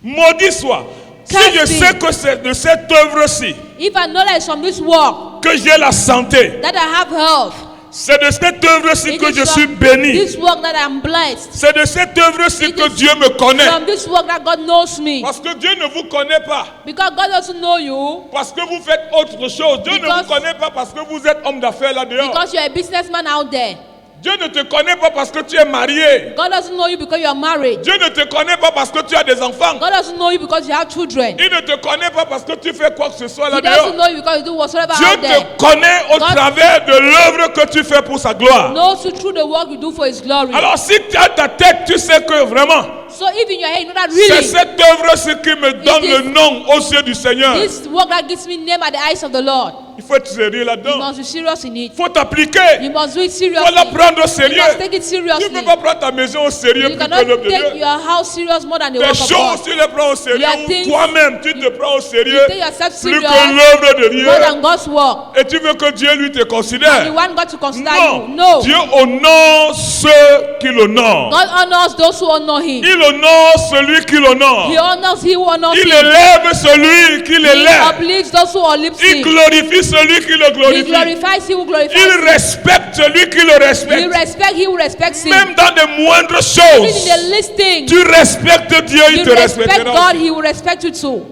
maudit soit. Si Curse je be. sais que c'est de cette œuvre-ci if I know that it's from this work que j'ai la santé, that I have health, c'est de cette œuvre-ci it que is je from suis béni. this work that I'm blessed, C'est de cette œuvre-ci It que is Dieu me connaît. from this work that God knows me. Parce que Dieu ne vous connaît pas Because God doesn't know you, parce que vous faites autre chose. Dieu ne Because- vous connaît pas parce que vous êtes homme d'affaires là dehors. because you're a businessman out there. Dieu ne te connaît pas parce que tu es marié. God doesn't know you because you are married. Dieu ne te connaît pas parce que tu as des enfants. God doesn't know you because you have children. Il ne te connaît pas parce que tu fais quoi que ce soit He là-dehors. doesn't know you because you do whatsoever Dieu out there. te connaît au God travers de l'œuvre que tu fais pour sa gloire. knows you through the work you do for His glory. Alors si tu as ta tête, tu sais que vraiment, So if in your head you know that c'est really, cette œuvre ce qui me donne is- le nom aux yeux du Seigneur. this work that gives me name at the eyes of the Lord, Il faut être sérieux you là-dedans. must be serious in it. Il faut t'appliquer. You must do it Il faut seriously. la prendre au You sérieux. must take it Tu ne seriously. peux pas prendre ta maison au sérieux You plus que cannot l'œuvre de take Dieu. your house serious more than the Des work of choses, God. tu les prends au sérieux. There are Ou things toi-même, tu te prends au sérieux You take yourself plus serious que l'œuvre de Dieu. more than God's work. Et tu veux que Dieu lui te And you considère. want God to consider Non. you. No. Dieu honore ceux qui l'honorent. God honors those who honor Him. Il honore celui qui l'honore. He honors he who honors Il Him. élève celui qui He l'élève. uplifts those who uplift Il Him. glorifie celui qui le He glorifie. glorifies he who glorifies Il Him. respecte celui qui le He respecte. respects he who respects Him. Même dans de moindres Even in choses. the least thing, Tu respectes Dieu, il you te respect respectera. God, He will respect you too.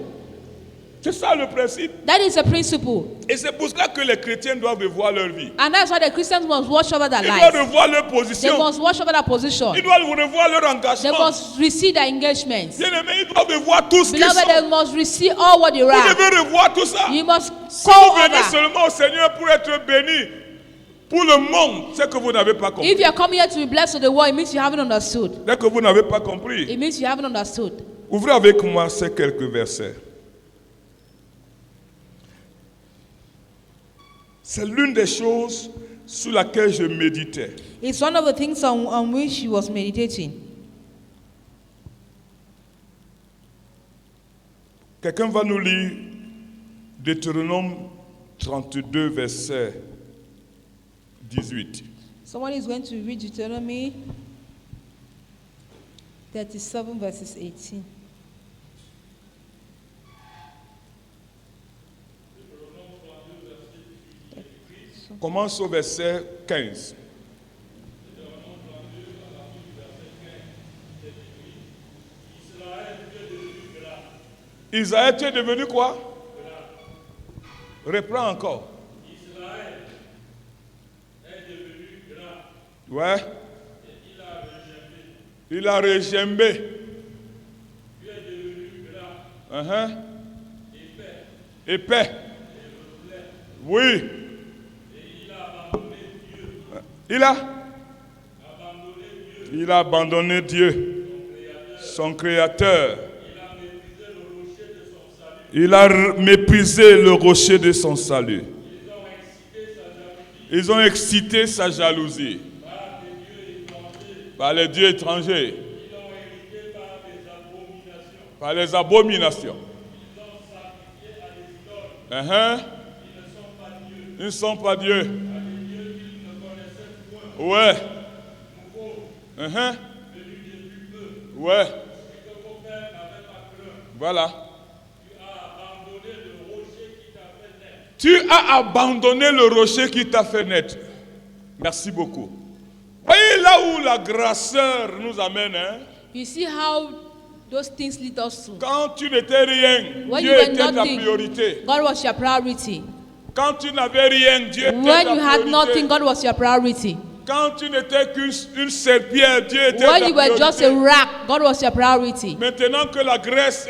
C'est ça le principe. That is a principle. Et c'est pour cela que les chrétiens doivent revoir leur vie. And that's why the Christians must watch over their Ils doivent lives. revoir leur They position. must watch over their position. Ils doivent revoir leur They engagement. must receive their engagements. Bien-aimés, ils doivent revoir tout ce qu'ils Beloved, they sont. must receive all what they Vous are. devez revoir tout ça. You must Si go vous venez over. seulement au Seigneur pour être béni, pour le monde, c'est que vous n'avez pas compris. If you are coming here to be blessed with the word, it means you haven't understood. C'est que vous n'avez pas compris. It means you haven't understood. Ouvrez avec moi ces quelques versets. C'est l'une des choses sur laquelle je méditais. It's one of the things on which he was meditating. Quelqu'un va nous lire Deutéronome 32, verset 18. Someone is going to read Deuteronomy 37 verses 18. Commence au verset 15. Israël, tu es devenu quoi? Reprends encore. Israël est devenu grand. Ouais. Il a regembé. Tu es devenu grand. Épais. Oui. Il a abandonné Dieu, son créateur. Il a méprisé le rocher de son salut. Ils ont excité sa jalousie. Par les dieux étrangers. Par les abominations. Ils ne sont pas Dieu. Ouais. Ouais. Voilà. Tu as abandonné le rocher qui t'a fait naître. Merci beaucoup. Voyez là où la grasseur nous amène. Hein? You see how those things lead us to. Quand tu n'étais rien, When Dieu you were était ta nothing, priorité. God was your priority. Quand tu n'avais rien, Dieu était When ta you had priorité. nothing, God was your priority. Quand tu n'étais qu'une serpillère, Dieu était When ta you were just a priorité. rock, God was your priority. Maintenant que la graisse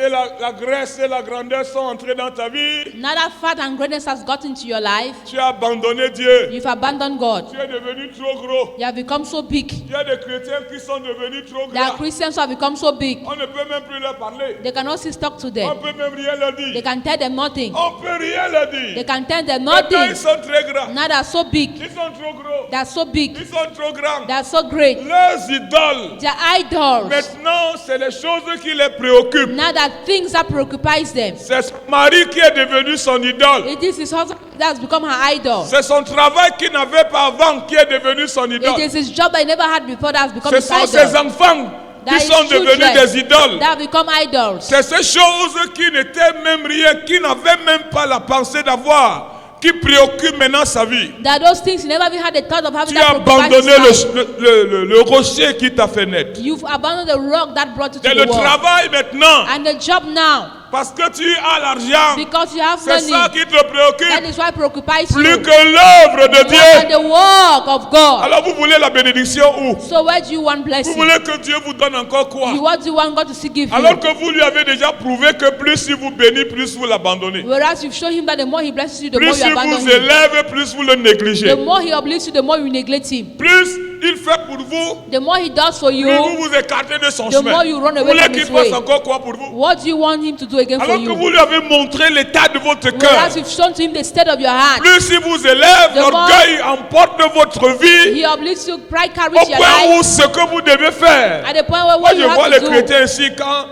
et la grandeur sont entrées dans ta vie, Now that fat and greatness has got into your life, tu as abandonné Dieu. you've abandoned God. Tu es devenu trop gros. You have become so big. Il y a des chrétiens qui sont devenus trop There are grands. Christians who have become so big. On ne peut même plus leur parler. They cannot see talk to On them. peut même rien leur dire. They can tell them nothing. On peut rien leur dire. They can tell them Maintenant, nothing. ils sont très grands. Now they're so big. Ils sont trop gros. They're so big. Ils sont trop grands. They're so great. Leurs idoles. They're idols. Maintenant, c'est les choses qui les préoccupent. Now that things that preoccupies them. C'est son mari qui est devenu son idole. It is his husband that has become her idol. C'est son travail qu'il n'avait pas avant qui est devenu son It idole. is his job that he never had before that has become Ce his sont ses idol. enfants That qui his sont devenus children des idoles. that have become idols. C'est ces choses qui n'étaient même rien, qui n'avaient même pas la pensée d'avoir, qui préoccupent maintenant sa vie. That those things you never even had the thought of having Tu that as preoccupies abandonné his life. le rocher qui t'a fait naître. You've abandoned the rock that brought you C'est to le the world. travail maintenant And the job now Parce que tu as l'argent. because you have C'est ça money. qui te That préoccupe. is what preoccupies Plus you. que l'œuvre de More than Dieu. the work of God. Alors vous voulez la bénédiction où? So where do you want Vous blessing? voulez que Dieu vous donne encore quoi? What do you want God to still give Alors you? que vous lui avez déjà prouvé que plus il vous bénit, plus vous l'abandonnez. Whereas you've shown him that the more he blesses you, the more Plus you il abandon vous him. élève, plus vous le négligez. The more he uplifts you, the more you neglect him. Plus il fait pour vous, The more he does for plus you, vous vous écartez de son the chemin. more you run Vous away voulez from qu'il his fasse way. encore quoi pour vous? What do you want him to do again for Alors que you? vous lui avez montré l'état de votre cœur. Whereas you've shown to him the state of your heart. Plus il vous élève, The more- l'orgueil emporte votre vie He uplifts you, pride au carries your point life. où ce que vous devez faire. At the point where Moi, what je you vois have les to do. chrétiens ici, quand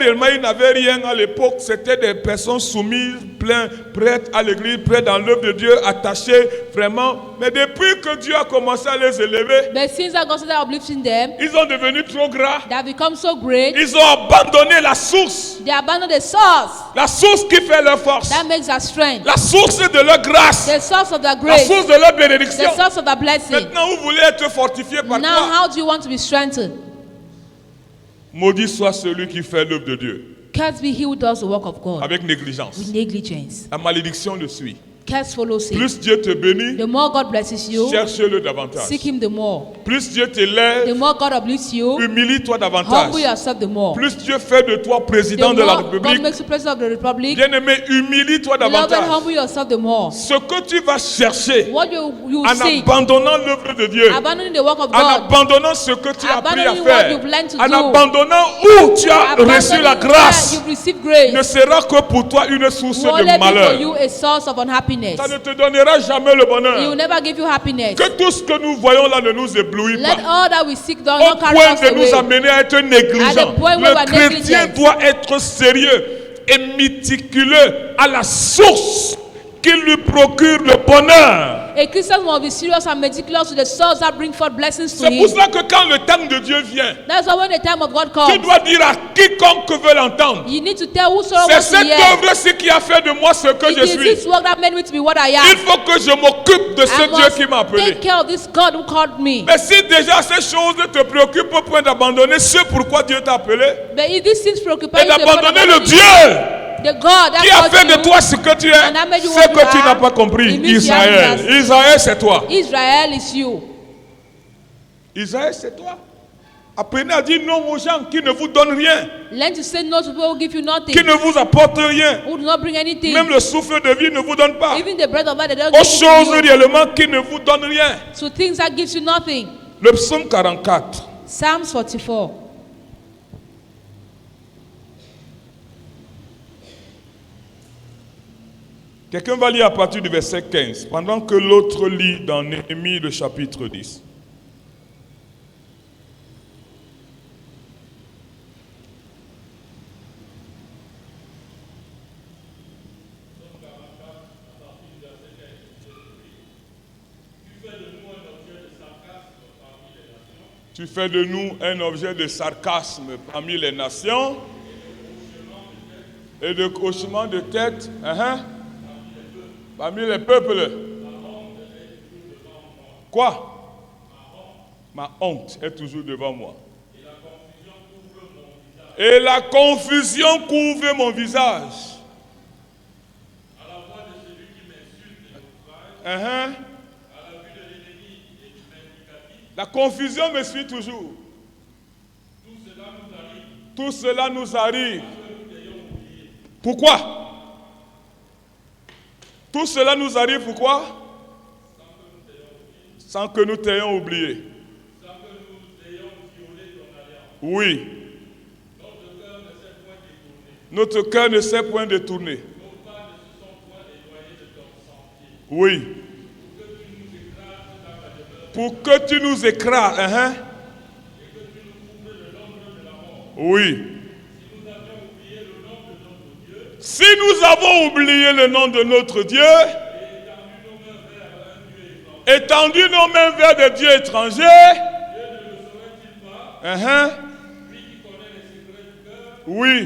réellement ils n'avaient rien à l'époque, c'était des personnes soumises, prêtes à l'église, prêtes dans l'œuvre de Dieu, attachées vraiment. Mais depuis que Dieu a commencé à les élever, But since God started uplifting them, ils sont devenus trop gras. they have become so great, Ils ont abandonné la source. they abandon the source La source qui fait leur force. that makes our strength, La source de leur grâce. the source of their La grace, source de leur the bénédiction. source of their blessing. Maintenant, vous voulez être fortifié par Now, quoi? how do you want to be strengthened? Maudit soit celui qui fait l'œuvre de Dieu Cursed be he who does the work of God avec négligence. with negligence. La malédiction le suit. Curse follows him. Plus Dieu te bénit, The more God blesses you, cherche-le davantage. seek him the more. Plus Dieu The t'élève, more God uplifts you, humilie-toi davantage. humble yourself the more. Plus Dieu fait de toi The président de la more God République, makes you president of the republic, bien-aimé, humilie-toi beloved, davantage. humble yourself the more. Ce que tu vas chercher What you en seek, abandonnant l'œuvre de Dieu, abandoning the work of en God, abandonnant ce que tu as appris à abandoning what faire, you've learned to en do, abandonnant où tu as reçu la abandoning grâce, where you've received ne grace, sera que pour toi une source will only de be for malheur. you a source of unhappiness. Ça ne te donnera jamais le He will bonheur. never give you happiness. Que tout ce que nous voyons là ne nous éblouit Let pas. all that we seek down Au not carry point us de nous away. amener à être négligents. At the point where we Le are chrétien negligent. doit être sérieux et méticuleux à la source qui lui procure le bonheur. A Christian must be serious and meticulous to the source that bring forth blessings to C'est pour him. cela que quand le temps de Dieu vient, That's why when the time of God tu comes, dois dire à quiconque veut l'entendre. you need to tell whosoever C'est wants to cette hear. œuvre-ci qui a fait de moi ce que It je is suis. this work that made me to be what I Il am. faut que je m'occupe de ce I Dieu must qui m'a appelé. take care of this God who called me. Mais si déjà ces choses te préoccupent au point d'abandonner ce pourquoi Dieu t'a appelé, But if these things preoccupy et you, to the point d'abandonner of le abandoning Dieu the God that qui a called fait de you, toi ce que tu es, and that made you c'est what you que tu are, n'as pas compris. it means you Israël. haven't understood. Israël, c'est toi. Israel is you. Israël, c'est toi. Apprenez à dire non aux gens qui ne vous donnent rien, Learn to say no to people who give you nothing, qui ne vous apportent rien. who do not bring anything. Même le souffle de vie ne vous donne pas. Even the bread of life, they don't Aux give it choses to you. réellement qui ne vous donnent rien. So things that gives you nothing. Le psaume 44. Psalms 44. Quelqu'un va lire à partir du verset 15, pendant que l'autre lit dans Néhémie le chapitre 10. Tu fais de nous un objet de sarcasme parmi les nations et de hochement de tête parmi les peuples. Quoi? Ma honte est toujours devant moi. Et la confusion couvre mon visage. À la voix de celui qui m'insulte et m'outrage, à la vue de l'ennemi et du vindicatif, la confusion me suit toujours. Tout cela nous arrive. Pourquoi? Tout cela nous arrive pourquoi? Sans que nous t'ayons oublié. Sans que nous ayons violé ton alliance. Oui. Notre cœur ne s'est point détourné. Nos pas ne se sont point éloignés de ton sentier. Oui. Pour que tu nous écrases, Et que tu nous couvres de l'ombre de la mort. Oui. Si nous avons oublié le nom de notre Dieu, étendu nos mains vers des dieux étrangers, Dieu ne le saurait-il pas? Lui qui connaît les secrets du cœur. Oui.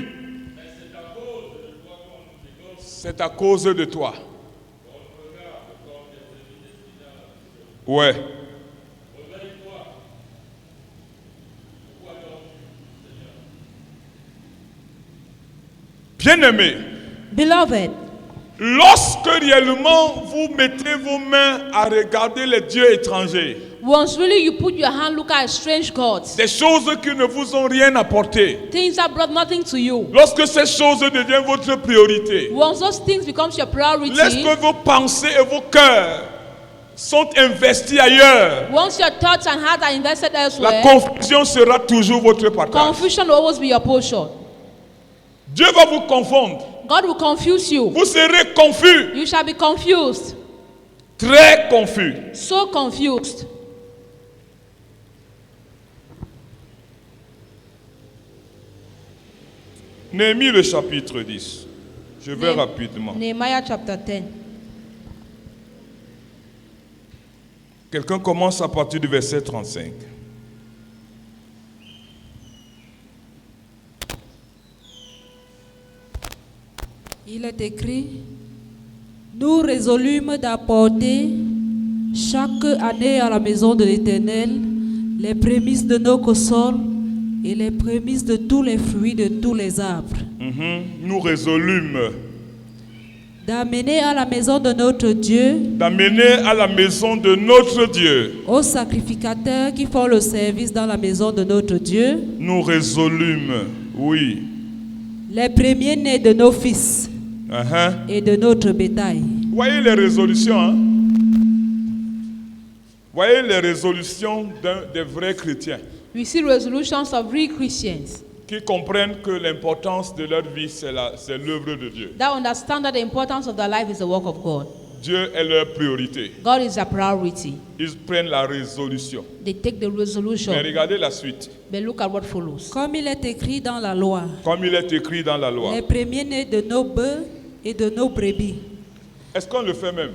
Mais c'est à cause de toi qu'on nous dégomme. C'est à cause de toi. On regarde comme des ennemis destinés à la destruction. Ouais. Réveille-toi. Pourquoi dors-tu, Seigneur? Bien-aimés, Beloved, lorsque réellement vous mettez vos mains à regarder les dieux étrangers, once really you put your hand look at strange gods, des choses qui ne vous ont rien apporté, things that brought nothing to you, lorsque ces choses deviennent votre priorité, once those things becomes your priority, lorsque vos pensées et vos cœurs sont investis ailleurs, once your thoughts and heart are invested la elsewhere, confusion sera toujours votre partage. confusion will always be your portion. Dieu va vous confondre. God will confuse you. Vous serez confus, You shall be confused. très confus. So confused. Néhémie le chapitre 10. Je vais rapidement. Nehemiah chapter 10. Quelqu'un commence à partir du verset 35. Il est écrit, nous résolûmes d'apporter chaque année à la maison de l'Éternel les prémices de nos consommes et les prémices de tous les fruits de tous les arbres. Nous résolûmes D'amener à la maison de notre Dieu d'amener à la maison de notre Dieu. aux sacrificateurs qui font le service dans la maison de notre Dieu Nous résolûmes, oui. les premiers-nés de nos fils et de notre bétail. Voyez les résolutions, hein? Voyez les résolutions des vrais chrétiens We see resolutions of real Christians qui comprennent que l'importance de leur vie, c'est l'œuvre de Dieu. that understand that the importance of their life is the work of God. Dieu est leur priorité. God is their priority. Ils prennent la résolution. They take the resolution. Mais regardez la suite. But look at what follows. Comme il est écrit dans la loi, Comme il est écrit dans la loi. les premiers-nés de nos bœufs et de nos brebis. Est-ce qu'on le fait même?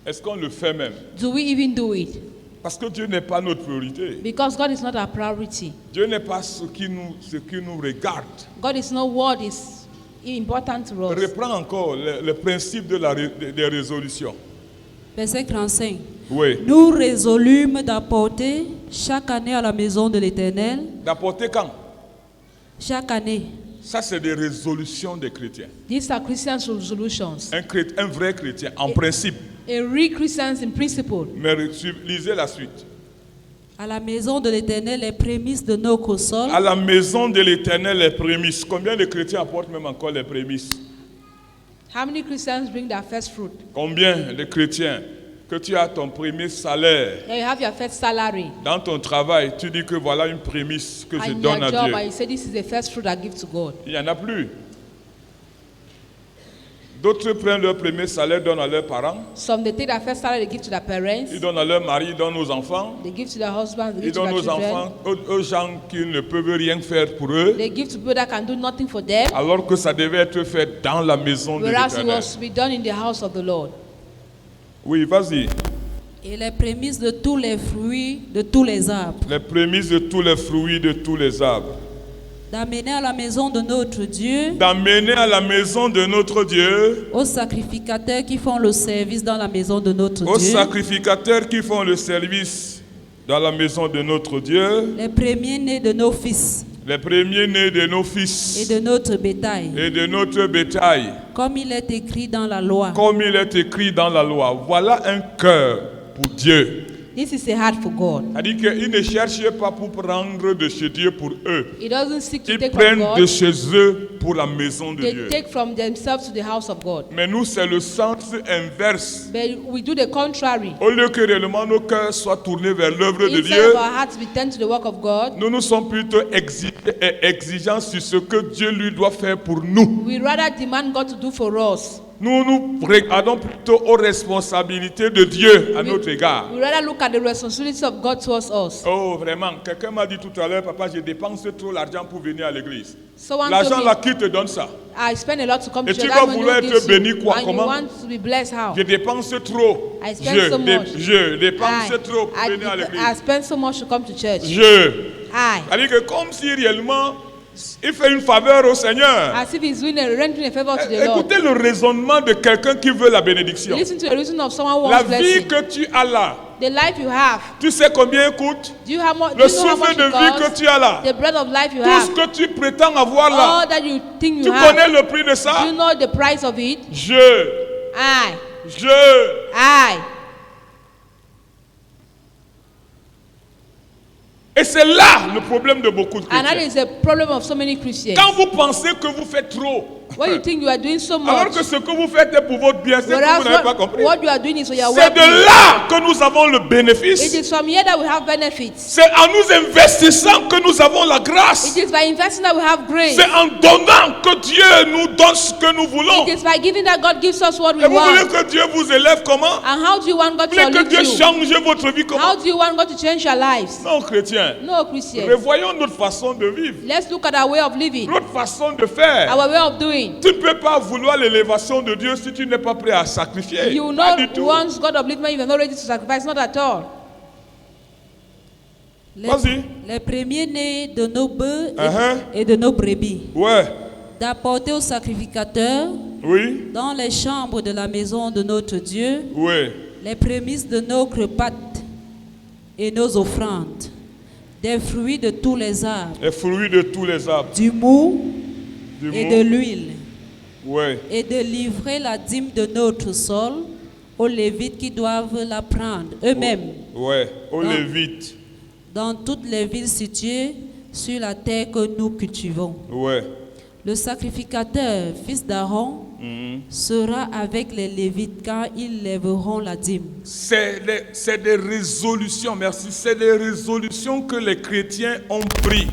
Est-ce qu'on le fait même? Do we even do it? Parce que Dieu n'est pas notre priorité. Because God is not our priority. Dieu n'est pas ce qui nous regarde. God is not what is important to us. Reprends encore le principe des résolutions. Verset 35. Oui. Nous résolûmes d'apporter chaque année à la maison de l'Éternel, D'apporter quand? chaque année, Ça, c'est des résolutions des chrétiens. These are Christian resolutions. Un vrai chrétien, en principe. A real Christian in principle. Mais lisez la suite. à la maison de l'Éternel les prémices de nos consoles. À la maison de l'Éternel, les prémices. Combien de chrétiens apportent même encore les prémices? How many Christians bring their first fruit? Combien de chrétiens que tu as ton premier salaire Yeah, you have your first salary. dans ton travail, tu dis que voilà une prémisse que je And donne your à job, Dieu. and you say this is the first fruit I give to God. Il n'y en a plus. D'autres prennent leur premier salaire, donnent à leurs parents, Some they take their first salary, they give to their parents. ils donnent à leur mari, ils donnent aux enfants, They give to their husbands, they ils give to donnent their aux children. enfants, aux gens qui ne peuvent rien faire pour eux, They give to people that can do nothing for them. alors que ça devait être fait dans la maison de Whereas it l'Éternel. was to be done in the house of the Lord. Oui, vas-y. Et les prémices de tous les fruits de tous les arbres. Les prémices de tous les fruits de tous les arbres. D'amener à la maison de notre Dieu D'amener à la maison de notre Dieu, aux sacrificateurs qui font le service dans la maison de notre aux Dieu, sacrificateurs qui font le service dans la maison de notre Dieu, les premiers-nés de nos fils les premiers-nés de nos et fils de notre bétail, et de notre bétail, comme il est écrit dans la loi. comme il est écrit dans la loi. Voilà un cœur pour Dieu. This is a heart for God. C'est-à-dire qu'ils ne cherchent pas pour prendre de chez Dieu pour eux. It doesn't seek to Ils take from prennent de God. chez eux pour la maison de They Dieu. take from themselves to the house of God. Mais nous, c'est le sens inverse. But we do the contrary. Au lieu que réellement nos cœurs soient tournés vers l'œuvre de Instead Dieu, of our hearts be turned to the work of God, nous sommes plutôt exigeants sur ce que Dieu lui doit faire pour nous. we rather demand God to do for us. Nous nous regardons plutôt aux responsabilités de Dieu à notre égard. We rather look at the responsibility of God towards us. Oh, vraiment, quelqu'un m'a dit tout à l'heure, papa, je dépense trop l'argent pour venir à l'église. Someone L'argent told là, me, qui te donne ça? I spend a lot to come Et to tu church. vas That vouloir money être gives béni you, quoi? and you Comment? want to be blessed how? Je dépense trop. I spend so much. Je dépense trop pour venir à I l'église. spend so much to come to church. Je. I. C'est-à-dire que comme si réellement Il fait une faveur au Seigneur. As if he's doing rendering a favor to the Lord. Écoutez le raisonnement de quelqu'un qui veut la bénédiction. Listen to the reason of someone who La wants vie blessing. que tu as là, The life you have. tu sais combien coûte? Do you, have more, do Le you know how souffle much de it vie que costs? tu as là, The bread of life you tout ce have. que tu prétends avoir là, All that you think tu you have. connais le prix de Do ça? you know the price of it? I. Et c'est là le problème de beaucoup de And that chrétiens. is the problem of so many Christians. Quand vous pensez que vous faites trop, When you think you are doing so alors much, que ce que vous faites est pour votre bien, c'est que whereas vous n'avez pas compris. what you are doing is for your C'est well-being. de là que nous avons le It bénéfice. is from here that we have benefits. C'est en nous investissant que nous avons la grâce. It is by investing that we have grace. C'est en donnant que Dieu nous donne ce que nous voulons. It is by giving that God gives us what we Et vous voulez want. que Dieu vous élève comment? And how do you want God Vous to voulez que lift Dieu you? change votre vie comment? How do you want God to change your lives? Non, chrétiens. No, Christians. Revoyons notre façon de vivre, Let's look at our way of living, notre façon de faire. our way of doing. Tu ne peux pas vouloir l'élévation de Dieu si tu n'es pas prêt à sacrifier. You Pas know, du tout. once God upliftment, you are not ready to sacrifice, not at all. Vas-y. Les premiers-nés de nos bœufs Uh-huh. et de nos brebis, Ouais, d'apporter au sacrificateur oui, dans les chambres de la maison de notre Dieu oui. les prémices de nos repas et nos offrandes, des fruits de tous les arbres, Les fruits de tous les arbres. du mou Du et mou. de l'huile, Ouais. et de livrer la dîme de notre sol aux Lévites qui doivent la prendre eux-mêmes Ouais, aux Non. Lévites. dans toutes les villes situées sur la terre que nous cultivons. Ouais. Le sacrificateur, fils d'Aaron, Mhm. sera avec les Lévites quand ils lèveront la dîme. C'est des résolutions, merci. C'est des résolutions que les chrétiens ont prises.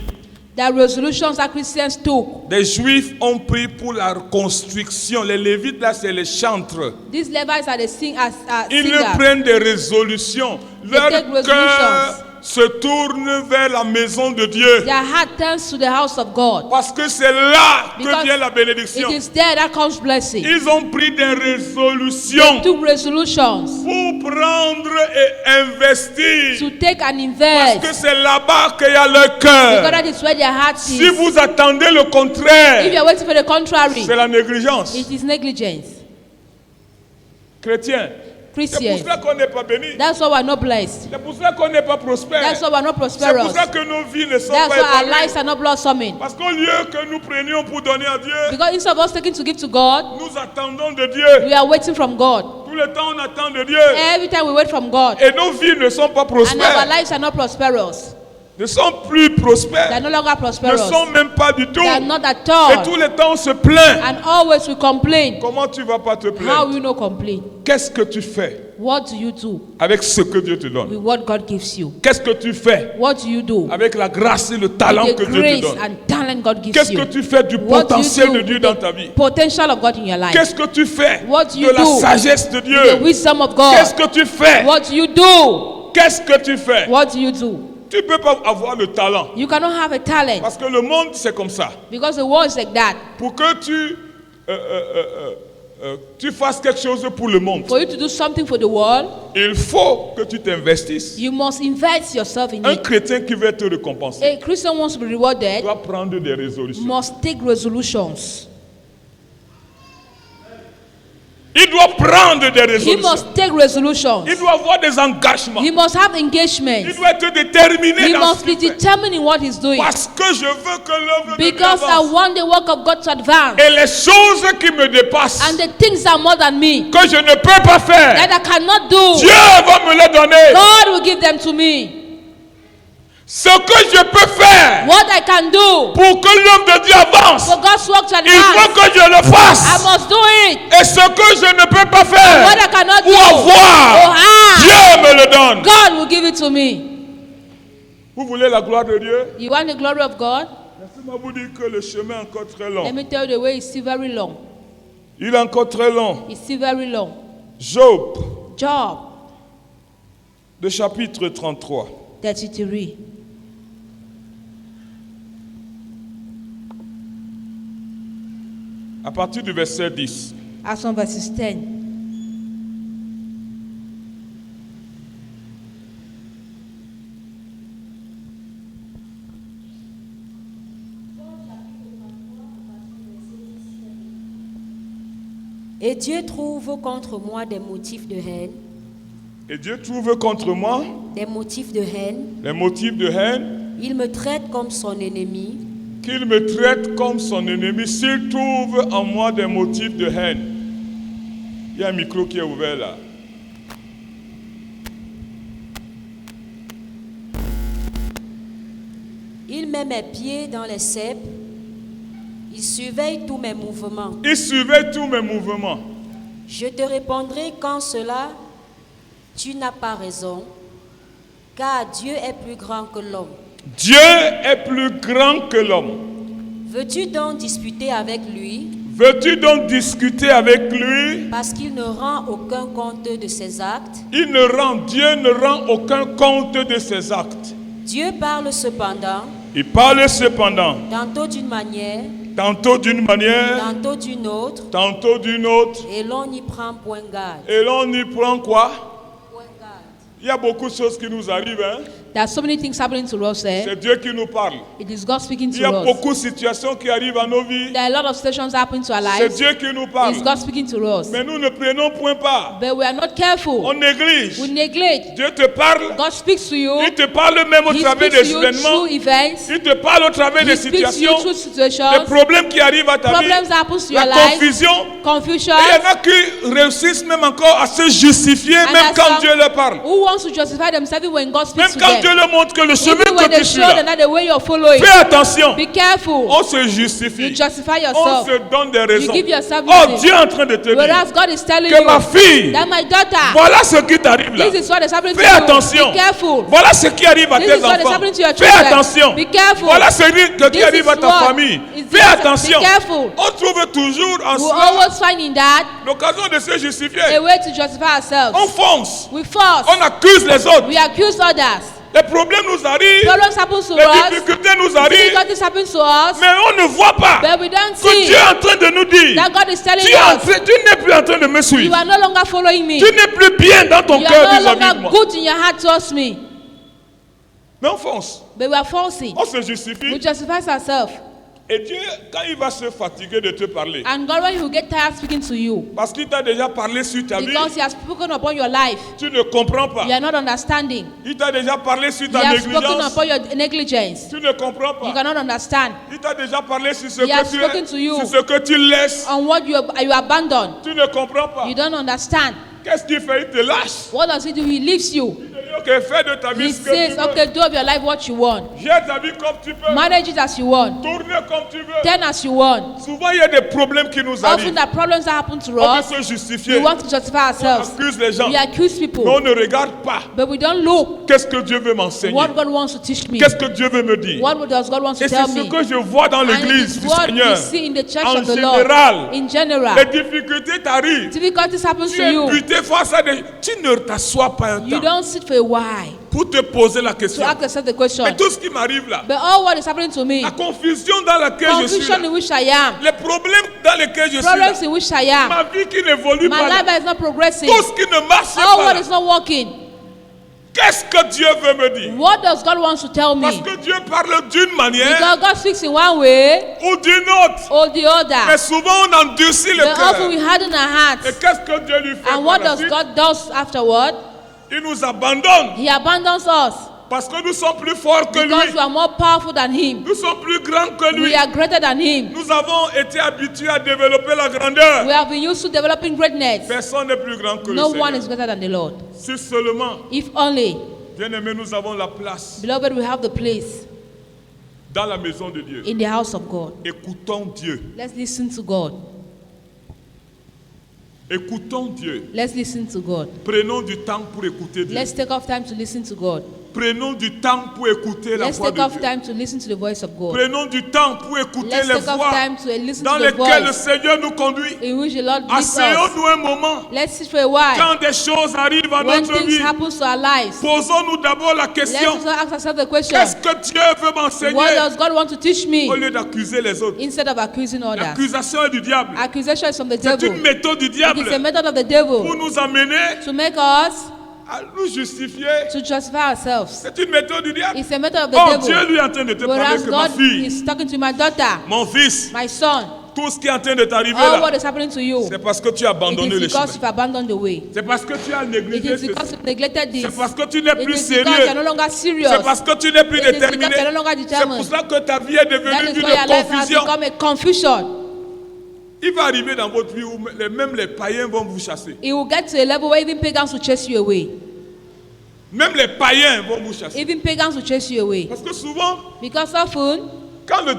The resolutions that Christians took. Des juifs ont pris pour la construction. Les lévites, là, c'est les chantres. These Levites are the singers. Ils ne prennent des résolutions. Leur take resolutions. cœur se tourne vers la maison de Dieu. Their heart turns to the house of God. Parce que c'est là Because que vient la bénédiction. It is there that comes blessing. Ils ont pris des résolutions They took resolutions pour prendre et investir. to take and Parce que invest. c'est là-bas qu'il y a le Because cœur. that is where their heart Si is. vous attendez le If you contraire, are waiting for the contrary, c'est la négligence. it is negligence. Chrétien, c'est pour Christians, cela qu'on n'est pas béni. that's why we are not blessed. C'est pour cela qu'on n'est pas prospère. That's why we are not C'est pour prosperous. ça que nos vies ne sont That's pas why our épanouies. lives are not blossoming. Parce qu'au lieu que nous prenions pour donner à Dieu, Because instead of us taking to give to God, nous attendons de Dieu. we are waiting from God. Tout le temps, on attend de Dieu. Every time we wait from God, Et nos vies ne sont pas and our prospères. lives are not prosperous. Ne sont plus They are prospères. no longer Ne prosperous. sont même pas du tout. They are not at Et all. tout le temps, on se plaint. And always we complain. Comment tu vas pas te How plaindre? you know complain? Qu'est-ce que tu fais What do you do avec ce que Dieu te donne? with what God gives you? Qu'est-ce que tu fais What do you do avec la grâce et le talent with que the Dieu te grace donne? and talent God gives Qu'est-ce you? que tu fais du What do potentiel you de do Dieu with dans the ta vie? potential of God in your life? Qu'est-ce que tu fais What do you de la do sagesse de The Dieu? wisdom of God. Qu'est-ce que tu fais? What do you do? Qu'est-ce que tu fais? What do you do? Tu ne peux pas avoir le talent. You cannot have a talent Parce que le monde, c'est comme ça. because the world is like that. Pour que tu fasses quelque chose pour le monde, For you to do something for the world, il faut que tu t'investisses. you must invest yourself in Un it. chrétien qui veut te récompenser A Christian wants to be rewarded, doit prendre des résolutions. must take resolutions. Il doit prendre des He résolutions. must take resolutions. Il doit avoir des engagements. He must have Il engagement. doit être déterminé He dans must ce be qu'il fait. determined in what he's doing. Parce que je veux que l'œuvre de Dieu Because I avance. want the work of God to advance. Et les choses qui me dépassent, And the things that are more than me, que je ne peux pas faire, that I cannot do, Dieu va me les donner. God will give them to me. Ce que je peux faire What I can do pour que l'œuvre de Dieu avance, for God's work to il faut advance, que je le I fasse. must do it. Et ce que je ne peux pas What faire I cannot ou do, avoir, or have, Dieu me le donne. God will give it to me. Vous voulez la gloire de Dieu? You want the glory of God? Laissez-moi vous dire que le chemin est encore très long. Let me tell you, the way is still very long. Il est encore très long. It's still very long. Job, Job le chapitre 33. 33. À partir du verset 10. As from verses 10. Et Dieu trouve contre moi des motifs de haine, Et Dieu trouve contre moi des motifs de haine. les motifs de haine, Il me traite comme son ennemi. qu'il me traite comme son ennemi, s'il trouve en moi des motifs de haine. Il y a un micro qui est ouvert là. Il met mes pieds dans les ceps. Il surveille tous mes mouvements. Il surveille tous mes mouvements. Je te répondrai qu'en cela, tu n'as pas raison, car Dieu est plus grand que l'homme. Dieu est plus grand que l'homme. Veux-tu donc disputer avec lui, Veux-tu donc discuter avec lui? parce qu'il ne rend aucun compte de ses actes? Dieu ne rend aucun compte de ses actes. Dieu parle cependant, Il parle cependant, tantôt d'une manière, tantôt d'une manière, tantôt d'une autre, tantôt d'une autre, et l'on n'y prend point garde. et l'on y prend quoi? Point garde. Il y a beaucoup de choses qui nous arrivent, hein? There are so many things happening to us there. C'est Dieu qui nous parle. It is God speaking Il y to a us. beaucoup de situations qui arrivent à nos vies. There are a lot of situations happening to our C'est lives. Dieu qui nous It parle. is God speaking to us. Mais nous ne prenons point part. But we are not careful. On néglige. We neglect. Dieu te parle. God speaks to you. Il te parle même au He travers speaks des to you événements. through events. Il te parle au travers He des speaks to you situations. through Des situations. problèmes qui arrivent à ta vie. Problems happen to your La life. confusion. Confusion. Et il y en a qui réussissent même encore à se justifier, And même there's quand some Dieu leur parle. who wants to justify themselves even when God Même speaks to quand Dieu them. leur montre que le chemin Even que when they tu suis show them là. that the way you're following. Fais attention. Be careful. On se You justifie. justify On yourself. se donne des raisons. give yourself Oh, reason. Dieu est en train de te dire Whereas God is telling que ma you fille, that my daughter, voilà ce qui t'arrive là. this is what is happening to Fais you. attention. Be careful. Voilà ce qui arrive à This tes is what is enfants. happening to your Fais children. attention. Be careful. Voilà ce qui This arrive is à ta what famille. is Fais this- attention. Be careful. On trouve toujours en We cela always find in that l'occasion de se justifier. a way to justify ourselves. On fonce. We force. On accuse les autres. We accuse others. Les problèmes nous arrivent. Problems happen to Les us. difficultés nous arrivent. Difficulties happen to us. Mais on ne voit pas But we don't que see Dieu est en train de nous dire that God is telling tu us n'es plus en train de me you suivre. are no longer following me. Tu n'es plus bien dans ton You cœur are no vis-à-vis de longer moi. good in your heart towards me. Mais on fonce. But we are forcing. On se We justifie. justify ourselves. Et Dieu, quand il va se fatiguer de te parler, And God, when He will get tired speaking to you, parce qu'il t'a déjà parlé sur ta vie, because He has spoken upon your life, tu ne comprends pas. you are not understanding. Il t'a déjà parlé sur He ta has spoken négligence, upon your negligence. tu ne comprends You pas. cannot understand. Il t'a déjà parlé sur ce He has que tu spoken to you. sur ce que tu laisses, On what you abandon. tu ne comprends pas. You don't understand. Qu'est-ce qu'il fait? Il te lâche. What does He do? He leaves you. Il te dit, ok, fais de ta vie He ce que tu says, veux. okay, do of your life what you want. Gère ta vie comme tu peux. Manage it as you want. Tourne comme tu veux. Turn as you want. Souvent, il y a des problèmes qui nous Often arrivent. the problems that happen to On us, veut se justifier. we want to justify On ourselves. accuse les gens. We accuse Mais on people. ne regarde pas. But we don't look Qu'est-ce que Dieu veut m'enseigner? what God wants to teach me. Qu'est-ce que Dieu veut me dire? What does God want to Et c'est tell ce me? que je vois dans And it l'église is du what Seigneur. we see in the church En of the Lord. général, In general, les difficultés t'arrivent. difficulties happen Tu to es you. buté face à des... Tu ne t'assois pas un You temps don't sit for a while pour te poser la to question. ask yourself the question. Mais tout ce qui m'arrive là, But all what is happening to me, la confusion dans laquelle je suis confusion là, in which I am, les problèmes dans lesquels je suis là, problems in which I am, ma vie qui n'évolue my pas life là, is not progressing, tout ce qui ne marche all pas what là, is not working. qu'est-ce que Dieu veut me dire? What does God want to tell Parce me? que Dieu parle d'une manière Because God speaks in one way ou d'une autre. or the Mais other. souvent on endurcit le But often we cœur. harden our Et hearts. qu'est-ce que Dieu lui fait And par what la does suite? God does afterward? Il nous abandonne He abandons us parce que nous sommes plus forts que because lui. we are more powerful than Him. Nous sommes plus grands que lui. We are greater than Him. Nous avons été habitués à développer la grandeur. We have been used to developing greatness. Personne n'est plus grand que No le one is Seigneur. greater than the Lord. Si seulement, If only, bien-aimés, nous avons la place beloved, we have the place dans la maison de Dieu. in the house of God. Écoutons Dieu. Let's listen to God. Écoutons Dieu. Let's listen to God. Prenons du temps pour écouter Dieu. Let's take off time to listen to God. Prenons du temps pour écouter la Let's voix take de off Dieu. time to listen to the voice of God. Prenons du temps pour écouter Let's les take off voix time to listen dans to the lesquelles le voice Seigneur nous conduit. in which the Lord leads us. Asseyons-nous un moment. Let's sit for a while. Quand des choses arrivent à When notre things vie, happen to our lives, posons-nous d'abord la let's question. also ask ourselves the question, Qu'est-ce que Dieu veut what m'enseigner does God want to teach me au lieu d'accuser les autres? instead of accusing others? L'accusation est du diable. Accusation is from the C'est une devil. méthode du It diable is a method of the pour devil nous amener to make us à nous justifier. to justify ourselves. C'est une méthode du diable. It's a method of the Oh, Dieu devil. lui est en train de te parler Whereas que ma God fille, is talking to my daughter, mon fils, my son, Tout ce qui est en train de t'arriver All what là, is happening to you, c'est parce que tu as it abandonné is le chemin. because you've abandoned the way. C'est parce que tu as It négligé is ceci. because you've neglected this. C'est parce que tu n'es It plus is because you're sérieux. no longer serious. C'est parce que tu n'es plus It is because déterminé. you're no longer C'est pour determined. cela que ta vie est That devenue is une why your life has confusion. become a confusion. Il va arriver dans votre vie où même les païens vont vous chasser. It will get to a level where even pagans will chase you away. Même les païens vont vous chasser. Even pagans will chase you away. Parce que souvent, Because often, quand le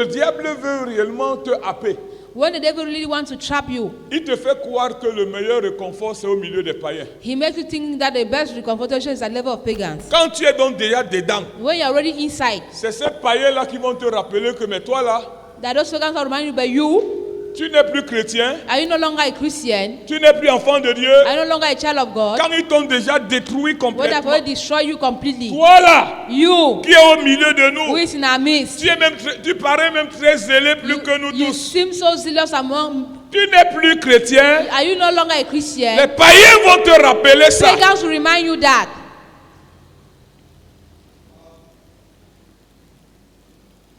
diable veut réellement te happer, when the devil really wants to trap you, il te fait croire que le meilleur réconfort c'est au milieu des païens. he makes you think that the best reconfortation is at the level of pagans. Quand tu es donc déjà dedans, When you're already inside, c'est ces païens-là qui vont te rappeler que mais toi là, that those pagans will remind you, but you, tu n'es plus chrétien, are you no longer a Christian? tu n'es plus enfant de Dieu. Are you no longer a child of God? Quand ils t'ont déjà détruit When they have complètement, already destroyed you completely. toi là, You, qui est au milieu de who nous, is in our midst, tu parais même très zélé plus que nous you tous. seem so zealous among. Tu n'es plus chrétien. Are you no longer a Christian? Les païens vont te rappeler ça. Pagans will remind you that.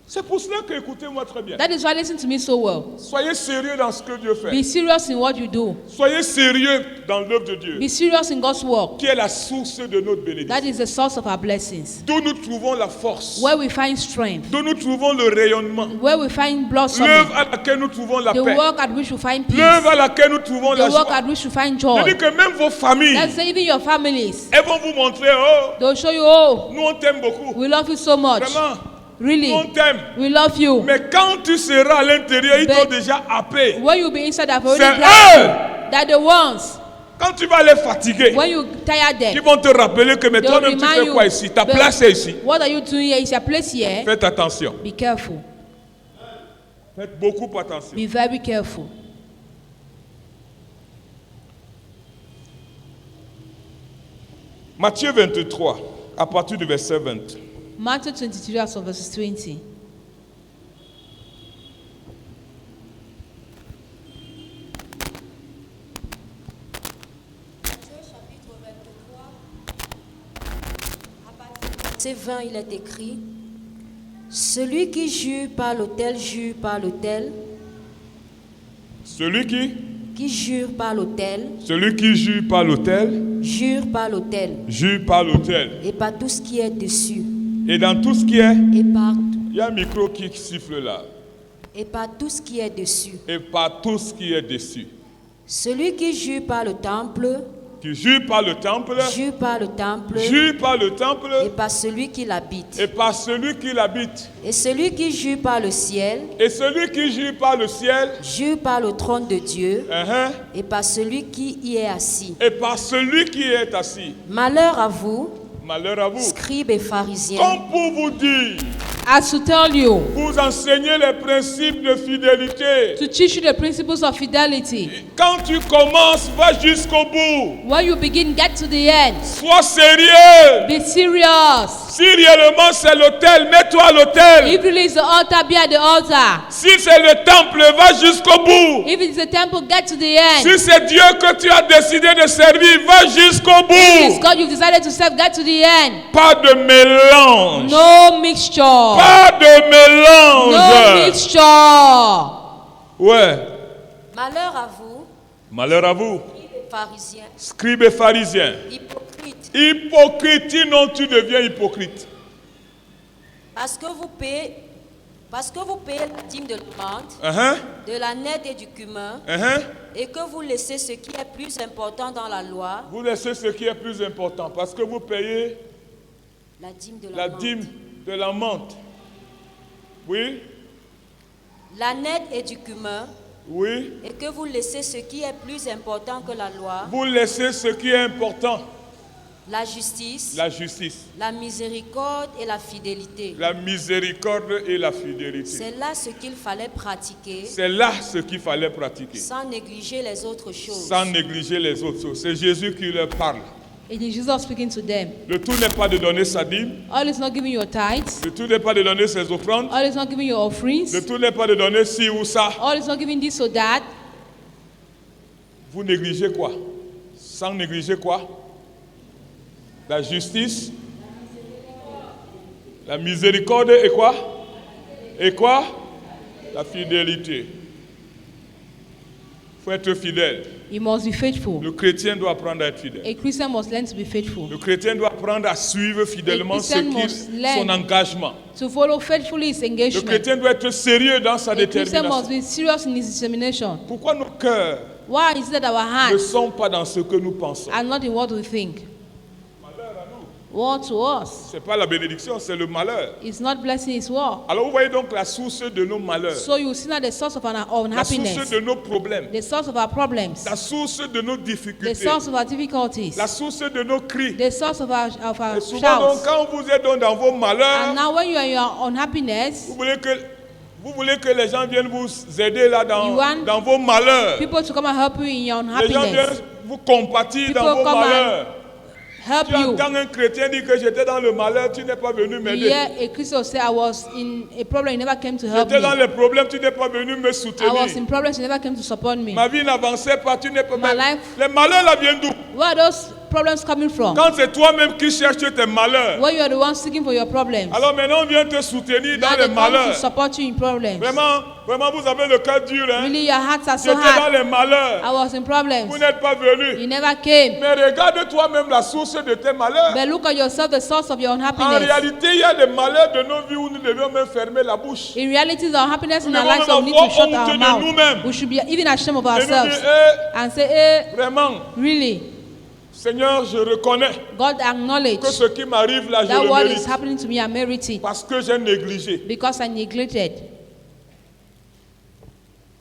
C'est pour cela que, écoutez-moi très bien. That is why listen to me so well. Soyez sérieux dans ce que Dieu fait. Be serious in what you do. Soyez sérieux dans l'œuvre de Dieu, Be serious in God's work. qui est la source de notre bénédiction. That is the source of our blessings. D'où nous trouvons la force. Where we find strength. D'où nous trouvons le rayonnement. Where we find blossoming. L'œuvre à laquelle nous trouvons la The paix. work at which we find peace. L'œuvre à laquelle nous trouvons la The work joie. at which we find Je joy. dis que même vos familles, Let's say even your families. elles vont vous montrer, oh, They'll show you, oh, nous on t'aime beaucoup. we love you so much. Vraiment, Really, nous on t'aime. we love you. Mais quand tu seras à l'intérieur, ils But- t'ont déjà happé. When you be inside, I've C'est already eux, grabbed that the ones, quand tu vas les fatiguer, when you tire qui them, vont te rappeler que mais they'll toi-même tu remind fais you, quoi ici? Ta but place est ici. what are you doing here? Is your place here? Faites attention. Be careful. Faites beaucoup attention. Be very careful. Matthieu 23, à partir du verset 20. Matthew 23, as of verses 20. Verset 20, il est écrit: celui qui jure par l'autel, jure par l'autel. Celui qui Jure par l'autel, jure par l'autel, jure par l'autel, jure par l'autel. et par tout ce qui est dessus, Et dans tout ce qui est, et par, il y a un micro qui siffle là. et par tout ce qui est dessus. Et par tout ce qui est dessus. Celui qui jure par le temple, Qui jure par le temple, jure par le temple, jure par le temple et par celui qui l'habite. et par celui qui l'habite. Et celui qui jure par le ciel, Et celui qui jure par le ciel, jure par le trône de Dieu, hein, et par celui qui y est assis. et par celui qui est assis. Malheur à vous, Malheur à vous. scribes et pharisiens, Comme pour vous dire, As to tell you, vous enseignez les principes de fidélité. to teach you the principles of fidelity. Quand tu commences, va jusqu'au bout. When you begin, get to the end. Sois sérieux. Be serious. Si réellement c'est l'autel, mets-toi à l'autel. If it is the altar, be at the altar. Si c'est le temple, va jusqu'au bout. If it's the temple, get to the end. Si c'est Dieu que tu as décidé de servir, va jusqu'au If it's bout. God you've decided to serve, get to the end. Pas de mélange. No mixture. Pas de No mélange. mixture. Ouais. malheur à vous, Malheur à vous, pharisiens, scribes et pharisiens. hypocrites, Hypocrite, non, tu deviens hypocrite. parce que vous payez la dîme de la menthe, Uh-huh, de la nette et du cumin, uh-huh. et que vous laissez ce qui est plus important dans la loi, Vous laissez ce qui est plus important parce que vous payez la dîme de la la menthe. dîme de la menthe. Oui, La nette et du cumin, oui. et que vous laissez ce qui est plus important que la loi, Vous laissez ce qui est important, la justice, la justice, la miséricorde et la fidélité. la miséricorde et la fidélité. C'est là ce qu'il fallait pratiquer, C'est là ce qu'il fallait pratiquer, sans négliger les autres choses. sans négliger les autres choses. C'est Jésus qui leur parle. It is Jesus speaking to them. Le tout n'est pas de donner sa dîme, All is not giving your tithes. le tout n'est pas de donner ses offrandes, All is not giving your offerings. le tout n'est pas de donner ci ou ça. All is not giving this or that. Vous négligez quoi? Sans négliger quoi? La justice, la miséricorde et quoi? Et quoi? La fidélité. Il faut être fidèle. You must be faithful. Le chrétien doit apprendre à être fidèle. A Christian must learn to be faithful. Le chrétien doit apprendre à suivre fidèlement A Christian must learn son engagement. To follow faithfully his Le engagement. chrétien doit être sérieux dans sa A Christian must détermination. be serious in his determination. Pourquoi nos cœurs Why is it that our ne hearts sont pas dans ce que nous pensons? are not in what we think? Malheur à nous. War to us. Ce n'est pas la bénédiction, c'est le malheur. It's not blessing, it's war. Alors vous voyez donc la source de nos malheurs, So you see now the source of our la source unhappiness, de nos problèmes, the source of our problems, la source de nos the difficultés, source of our difficulties, la source de nos cris. the source of our Et souvent donc shouts. quand vous êtes donc dans vos malheurs, And now when you are in your unhappiness, vous voulez que les gens viennent vous aider là You want dans vos malheurs. people to come and help you in your Les gens viennent unhappiness, vous compatir People dans vos come and malheurs. help Tu you. entends un chrétien dire que j'étais dans le malheur, tu n'es pas venu m'aider. Yeah, a Christian say, I was in a problem, you never came to help J'étais dans me. les problèmes, tu n'es pas venu me I was soutenir. in problems, you never came to support me. Ma vie n'avançait pas, tu n'es pas My venu. life- Les malheurs là viennent d'où? Where are those problems coming from? Quand c'est toi-même qui cherches tes malheurs. Where you are the one seeking for your problems. Alors maintenant on vient te soutenir Now dans they les come to malheurs. support you in problems. Vraiment vous avez le cœur dur. Hein? Really, your hearts are so J'étais dans hard. les malheurs. I was in problems. Vous n'êtes pas venu. You never came. Mais regarde toi-même la source de tes malheurs. But look at yourself, the source of your En unhappiness. réalité, il y a des malheurs de nos vies où nous devions même fermer la bouche. In reality, the unhappiness in Nous our devons lives, même so we need to avoir shut honte our de mouth. nous-mêmes. We should be even ashamed of Et nous ourselves dire, and say, eh, vraiment, really, Seigneur, je reconnais God acknowledge que ce qui m'arrive là, je that le what is mérite. happening to me, I merit it Parce que j'ai négligé. because I neglected.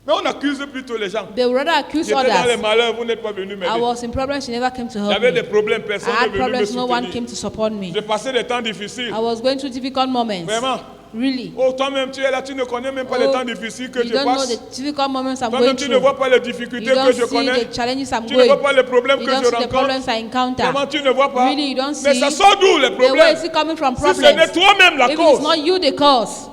Mais on accuse plutôt les gens. They would rather accuse J'étais dans les others. malheurs, vous n'êtes pas venu I m'aider. was in problems, you never came to help J'avais des me. problèmes, I personne had n'est venu me problems, no one soutenir. came to support me. J'ai passé des temps difficiles. I was going through difficult moments. Vraiment. Really. Oh, toi-même, tu es là, tu ne connais même pas les Oh, temps difficiles que you je don't know passe. the difficult moments I'm Toi-même, going tu ne through. vois pas les You difficultés que don't je see connais. the challenges I'm Tu ne vois going. pas les problèmes You que don't je see the rencontre. problems I encounter. Vraiment, tu ne vois pas. Really, you don't Mais see. ça sort d'où les The way problèmes? is it coming from Si ce n'est problems? toi-même la If it's cause, not you the cause,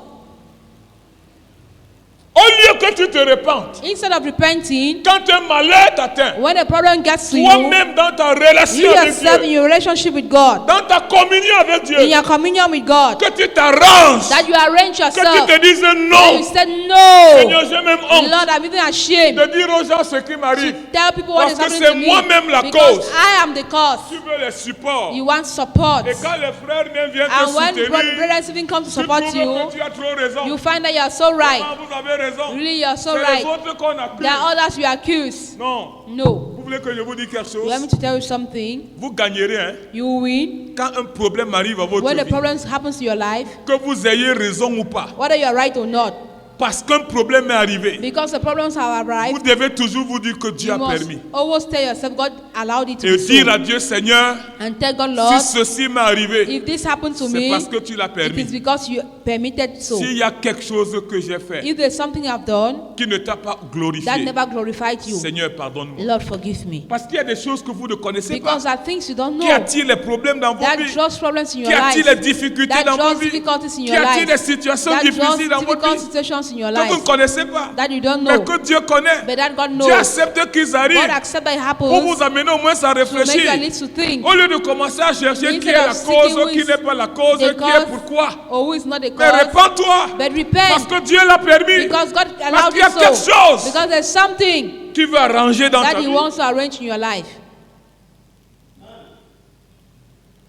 au lieu que tu te repentes, instead of repenting, quand un malheur t'atteint, when a problem gets to you, toi-même dans ta relation you avec yourself in Dieu, your relationship with God, dans ta communion avec Dieu, in your communion with God, que tu t'arranges, that you arrange que tu yourself, te dises that you non. said no. Seigneur, j'ai même honte Lord, I'm even ashamed de dire aux gens ce qui to m'arrive. tell people what is Parce que happening to c'est me moi-même la because cause. I am the cause. Tu veux les supports. You want support. Et quand les frères même viennent te And when soutenir, brothers even come to tu support trouves you, que tu as trop raison. you find that you are so right. Vraiment, vous avez raison. Really, you are so C'est les right. autres qu'on accuse. There are others you accuse. Non. No. Vous voulez que je vous dise quelque You want me chose? to tell you something? Vous gagnerez hein, You win. quand un problème arrive à votre When the vie. problems happens to your life, Que vous ayez raison ou pas. whether you are right or not, Parce qu'un problème est arrivé. because the problems have Vous arrived, devez toujours vous dire que Dieu you a must permis. always tell yourself, God allowed it to Et be dire so. à Dieu, Seigneur, And tell God, Lord, si ceci m'est arrivé, if this happened to c'est me, parce que tu l'as it permis. is because you permitted so. S'il y a quelque chose que j'ai fait If there's something I've done qui ne t'a pas that glorifié, never glorified you, Seigneur, pardonne-moi. Lord, forgive me. Parce qu'il y a des choses que vous ne connaissez pas. Because there are things you don't Qui know attire les problèmes dans vos that vies? draws problems in your Qui attire les life, difficultés that dans vos draws vies? difficulties in Qui your attire des life, situations that draws difficiles dans votre difficult vie? situations in your Que vous ne life connaissez pas. that you don't Mais know, que Dieu connaît. but that God Dieu knows. accepte qu'ils God arrivent accept that it pour happens vous amener au moins à to make you réfléchir. at least to think. Au lieu de commencer à chercher qui Instead est la of seeking who cause, qui is n'est pas la cause, the qui est cause, pourquoi. or who is not the Mais cause, répands-toi. but Parce repent que Dieu l'a permis. because God Parce allowed qu'il y a it quelque so. chose Because there's something qui veut arranger dans ta that He vie. wants to arrange in your life.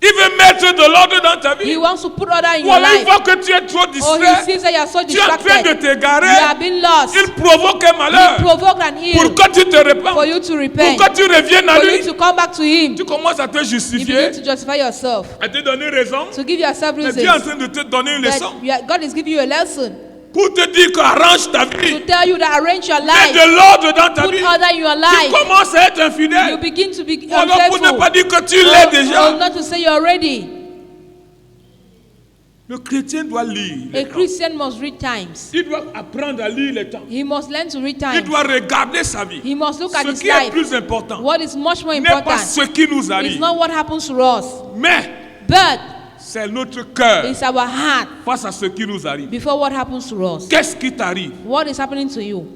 Il veut mettre de l'ordre dans ta He vie. wants to put order in Ou your alors il life. voit que tu es trop Or He distrait. sees that you are so Tu es en train de distracted. t'égarer. You have been lost. Il provoque un He malheur. provoked an Pour ill que tu te for répandes. you to Pour repent, que tu reviennes à for lui. you to come back to Him. Tu commences à te You justifier, begin to justify yourself, à te donner raison. to give yourself Mais Dieu est en reasons. train de te donner une leçon. That God is giving you a lesson Pour te dire qu'arrange ta to vie. tell you that arrange your Mets life, de l'ordre dans ta put vie. order in your Tu life. commences à être You infidèle. begin to be Ou alors pour ne unfaithful. pas dire que tu l'es Or déjà. not to say you're ready. Le chrétien doit lire. A Christian must read times. Il doit apprendre à lire les temps. He must learn to read Il times. doit regarder sa vie. He must look at Ce his qui est life. plus important What is much more n'est pas important ce qui nous is arrive, not what happens to us, mais but c'est notre cœur it's our heart face à ce qui nous arrive. before what happens to us. Qu'est-ce qui t'arrive? What is happening to you?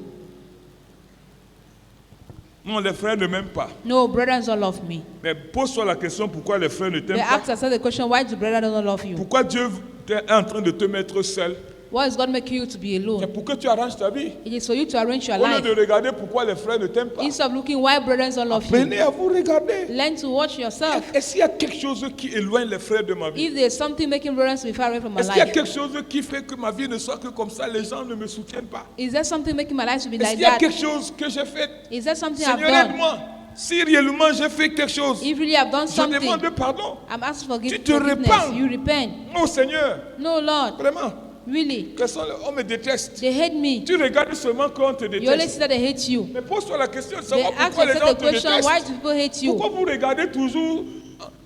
Non, les frères ne m'aiment pas. No, brothers don't love me. Mais pose-toi la question, pourquoi les frères ne They t'aiment ask pas? themselves the question, why do brothers don't love you? Pourquoi Dieu est en train de te mettre seul Why is God making you to be C'est alone? pour que tu arranges ta vie. It is for you to arrange your Au lieu life. de regarder pourquoi les frères ne t'aiment pas. Instead of looking why brothers don't love you, Apprenez à vous regarder. learn to watch yourself. Est-ce qu'il y a quelque chose qui éloigne les frères de ma vie? If there's something making brothers to be far away from my Est-ce qu'il y a life, quelque chose qui fait que ma vie ne soit que comme ça, les gens ne me soutiennent pas? is there something making my life to be Est-ce like qu'il y a that? quelque chose que j'ai fait? Is there something I've Seigneur, done? aide-moi. Si réellement j'ai fait quelque chose, If really I've done je something, demande pardon. I'm asking for Tu te forgiveness. repens. You repent. Oh Seigneur, No, Lord, vraiment, really. on me déteste. They hate me. Tu regardes seulement quand on te You only déteste. see that they hate you. Mais pose-toi la question de They savoir ask pourquoi les gens themselves te the question, why détestent. do people hate you? Pourquoi vous regardez toujours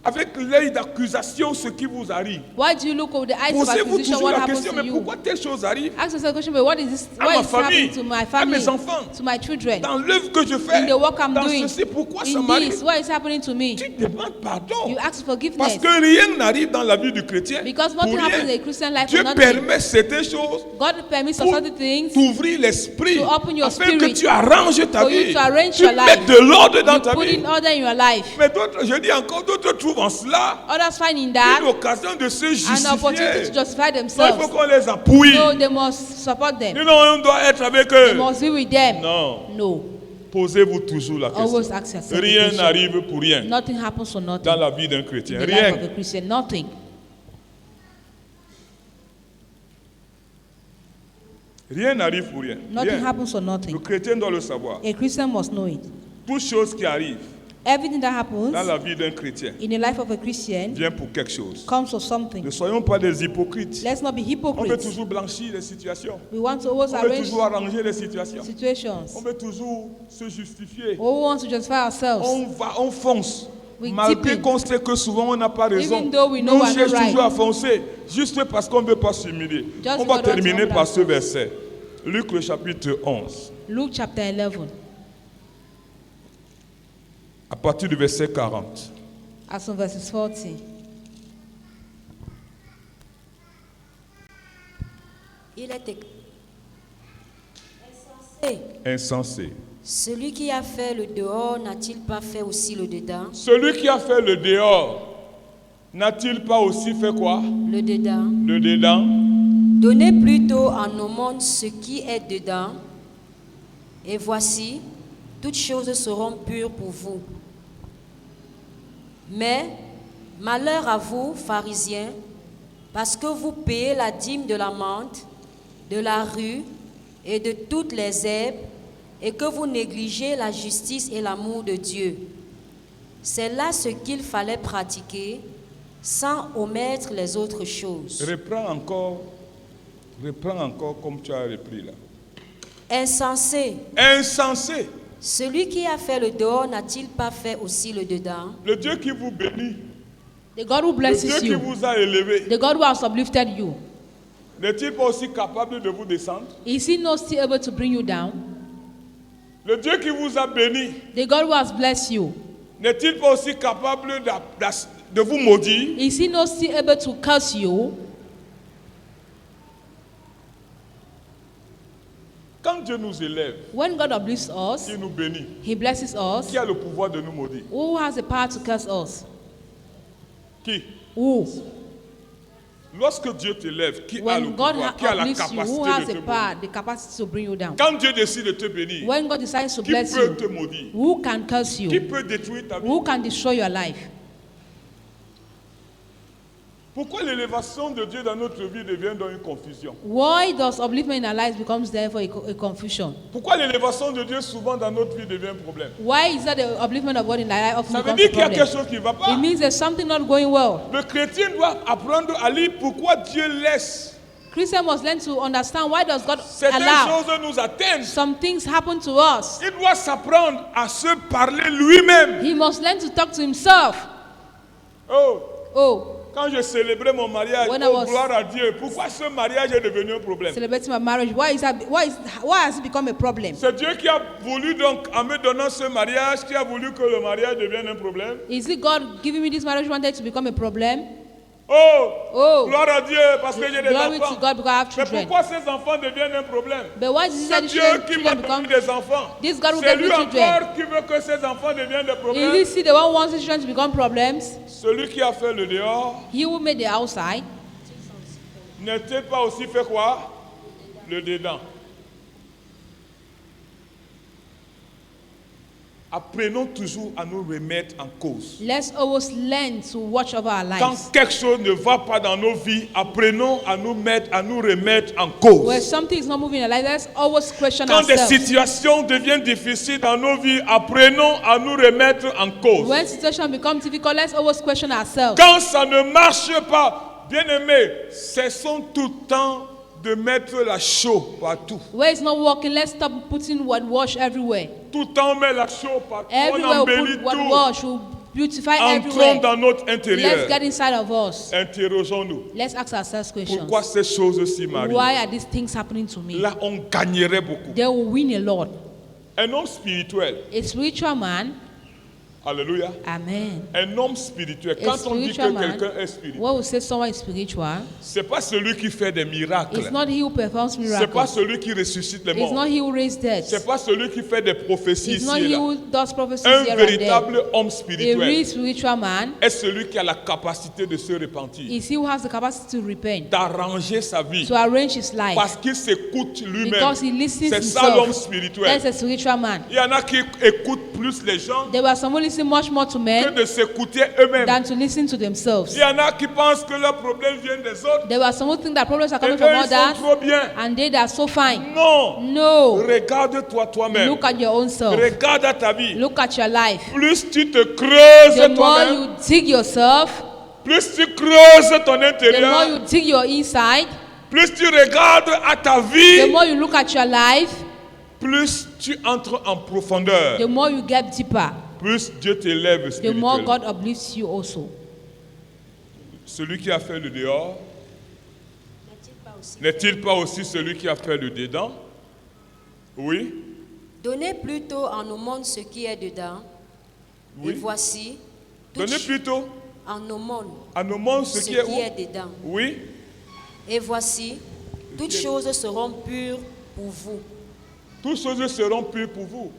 avec l'œil d'accusation ce qui vous arrive? Why do you look with the eyes of Posez-vous accusation toujours what la happens question, to mais you? pourquoi telle chose arrive Ask yourself the question, but what is this? à What ma is happening famille, to my à family, mes enfants, to my children? dans l'œuvre que je fais, In the work I'm dans doing, ceci, pourquoi ça in m'arrive? this, what is happening to me? Tu demandes pardon. You ask Parce forgiveness. que rien n'arrive dans la vie du chrétien. Because pour nothing rien. happens in a Christian life Dieu for nothing. permet certaines choses God permits pour certain things t'ouvrir l'esprit to open your afin que spirit, tu arranges ta for you vie. to arrange Tu your mets life. de l'ordre dans you ta put vie. in order in your life. Mais d'autres, je dis encore, d'autres trouvent en cela Others find in une that occasion de se an opportunity justifier. to justify Non, il faut themselves. qu'on les appuie. So they must support them. Non, on doit être avec They eux. must be with them. Non. No. Posez-vous toujours la Always question. ask yourself the Rien question. n'arrive pour rien Nothing happens for nothing. dans la vie d'un In chrétien. the life Rien. of a Christian, nothing. Rien n'arrive pour rien. Nothing Rien. happens for Le nothing. chrétien doit le savoir. A Christian must know it. Toute chose qui arrive Everything that happens dans la vie d'un chrétien in the life of a Christian vient pour quelque chose. comes for something. Ne soyons pas des hypocrites. Let's not be On veut hypocrites. toujours blanchir les situations. We want to always On veut arrange toujours arranger les situations. situations. On veut toujours se justifier. We want to justify ourselves. On fonce. We Malgré deepen. qu'on sait que souvent on n'a pas raison. Even though we know Nous we're not cherchons right. toujours à foncer. Juste parce qu'on ne veut pas s'humilier. Just On va because terminer we par don't ce verset. Luc le chapitre 11. Luke chapter 11, À partir du verset 40. as from verses 40. Il est écrit, insensé, Insensé. celui qui a fait le dehors n'a-t-il pas fait aussi le dedans? Celui qui a fait le dehors, n'a-t-il pas aussi fait quoi? Le dedans. Le dedans. Donnez plutôt en au monde ce qui est dedans, et voici, toutes choses seront pures pour vous. Mais malheur à vous, pharisiens, parce que vous payez la dîme de la menthe, de la rue et de toutes les herbes, et que vous négligez la justice et l'amour de Dieu. C'est là ce qu'il fallait pratiquer, sans omettre les autres choses. Reprends encore comme tu as repris là. Insensé, Insensé. celui qui a fait le dehors n'a-t-il pas fait aussi le dedans? Le Dieu qui vous bénit, The God who le blesses Dieu qui you, vous a élevé, the God who has uplifted you, n'est-il pas aussi capable de vous descendre? is he not still able to bring you down? Le Dieu qui vous a béni, The God who has blessed you, n'est-il pas aussi capable de vous maudire? is he not still able to curse you? Quand Dieu nous élève, When God uplifts us, il nous bénit. he blesses us. Qui a le pouvoir de nous maudire? Who has the power to curse us? Qui? Who? Lorsque Dieu t'élève, qui a le When God pouvoir? Qui a la uplifts you, who capacité has de te the maudire? power, the capacity to bring you down? Quand Dieu décide de te bénir, When God decides to qui bless peut te you, maudire? who can curse Qui you? peut détruire ta vie? Who can destroy your life? Pourquoi l'élévation de Dieu dans notre vie devient donc une confusion? Why does upliftment in our lives becomes therefore a confusion? Pourquoi l'élévation de Dieu souvent dans notre vie devient un problème? Why is that the upliftment of God in our life often Ça veut becomes dire a qu'il y a quelque problem? chose qui ne va pas. It means there's something not going well. Le chrétien doit apprendre à lire pourquoi Dieu laisse Christian must learn to understand why does God certaines allow choses nous atteignent. some things happen to us. Il doit s'apprendre à se parler lui-même. He must learn to talk to himself. Oh, Oh, quand je célébrais mon mariage, When I oh was- gloire à Dieu, pourquoi ce mariage est devenu un problème? celebrating my marriage. Why has it become a problem? C'est Dieu qui a voulu donc, en me donnant ce mariage, qui a voulu que le mariage devienne un problème. Is it God giving me this marriage wanted to become a problem? Oh, gloire à Dieu, parce que j'ai des Glory to enfants. God because I have Mais children. pourquoi ces enfants deviennent un problème? But why is it C'est that Dieu these qui m'a children become? donné des enfants. This God will C'est get lui me children. encore qui veut que ses enfants deviennent des Is problèmes. this the one who wants his children to become problems? Celui qui a fait le dehors He who made the outside N'est-il pas aussi fait quoi? Le dedans. Apprenons toujours à nous remettre en cause. Let's always learn to watch over our Quand lives. quelque chose ne va pas dans nos vies, apprenons à nous remettre en cause. Where something is not moving in our life, let's always question Quand des ourselves. situations deviennent difficiles dans nos vies, apprenons à nous remettre en cause. When situations become difficult, let's always question ourselves. Quand ça ne marche pas, bien-aimés, cessons tout le temps de mettre la chaux partout. Where it's not working, let's stop putting what wash everywhere. Tout le temps on met la chaux partout, on Everywhere we embellit put what tout. wash, we beautify Entrons everywhere. dans notre Let's intérieur. get inside of us. Interrogeons-nous. Let's ask ourselves questions. Pourquoi ces choses-ci m'arrivent? Why are these things happening to me? Là, on gagnerait beaucoup. They will win a lot. Un homme spirituel, A spiritual man, alléluia, amen. un homme spirituel, A quand on dit que spiritual man, quelqu'un est spirituel, when we say someone is spiritual, c'est pas celui qui fait des miracles, it's not he who performs c'est pas miracles. celui qui ressuscite les It's not morts, he who raised dead. c'est pas celui qui fait des prophéties It's not ici et he là. who does prophecies Un here and there. véritable homme A spirituel real spiritual man est celui qui a la capacité de se repentir, is he who has the capacity to repent, d'arranger sa vie, to arrange his life, parce qu'il s'écoute lui-même. because he listens C'est ça l'homme himself. spirituel. That's a spiritual man. Il y en a qui écoutent plus les gens There were some who listen much more to que men de s'écouter eux-mêmes. than to listen to themselves. Il y en a qui pensent que leurs problèmes viennent des autres. There were some who think that problems are Et coming eux, from ils sont others, trop bien. and they are so fine. Non. No. Regarde-toi toi-même. Look at your own self. Regarde à ta vie. Look at your life. Plus tu te creuses The more toi-même, you dig yourself, plus tu creuses ton the more intérieur, you dig your inside, plus tu regardes à ta the vie, more you look at your life, plus tu entres en profondeur, the more you get deeper, plus Dieu t'élève the more spirituellement. God uplifts you also. Celui qui a fait le dehors, n'est-il pas aussi celui qui a fait le dedans? Oui, Donnez plutôt en nos mondes ce qui est dedans. Et oui. voici, Donnez plutôt en nos mondes à nos mondes ce qui est où? dedans. Oui. Et voici, toutes choses seront pures pour vous. Toutes choses seront pures pour vous.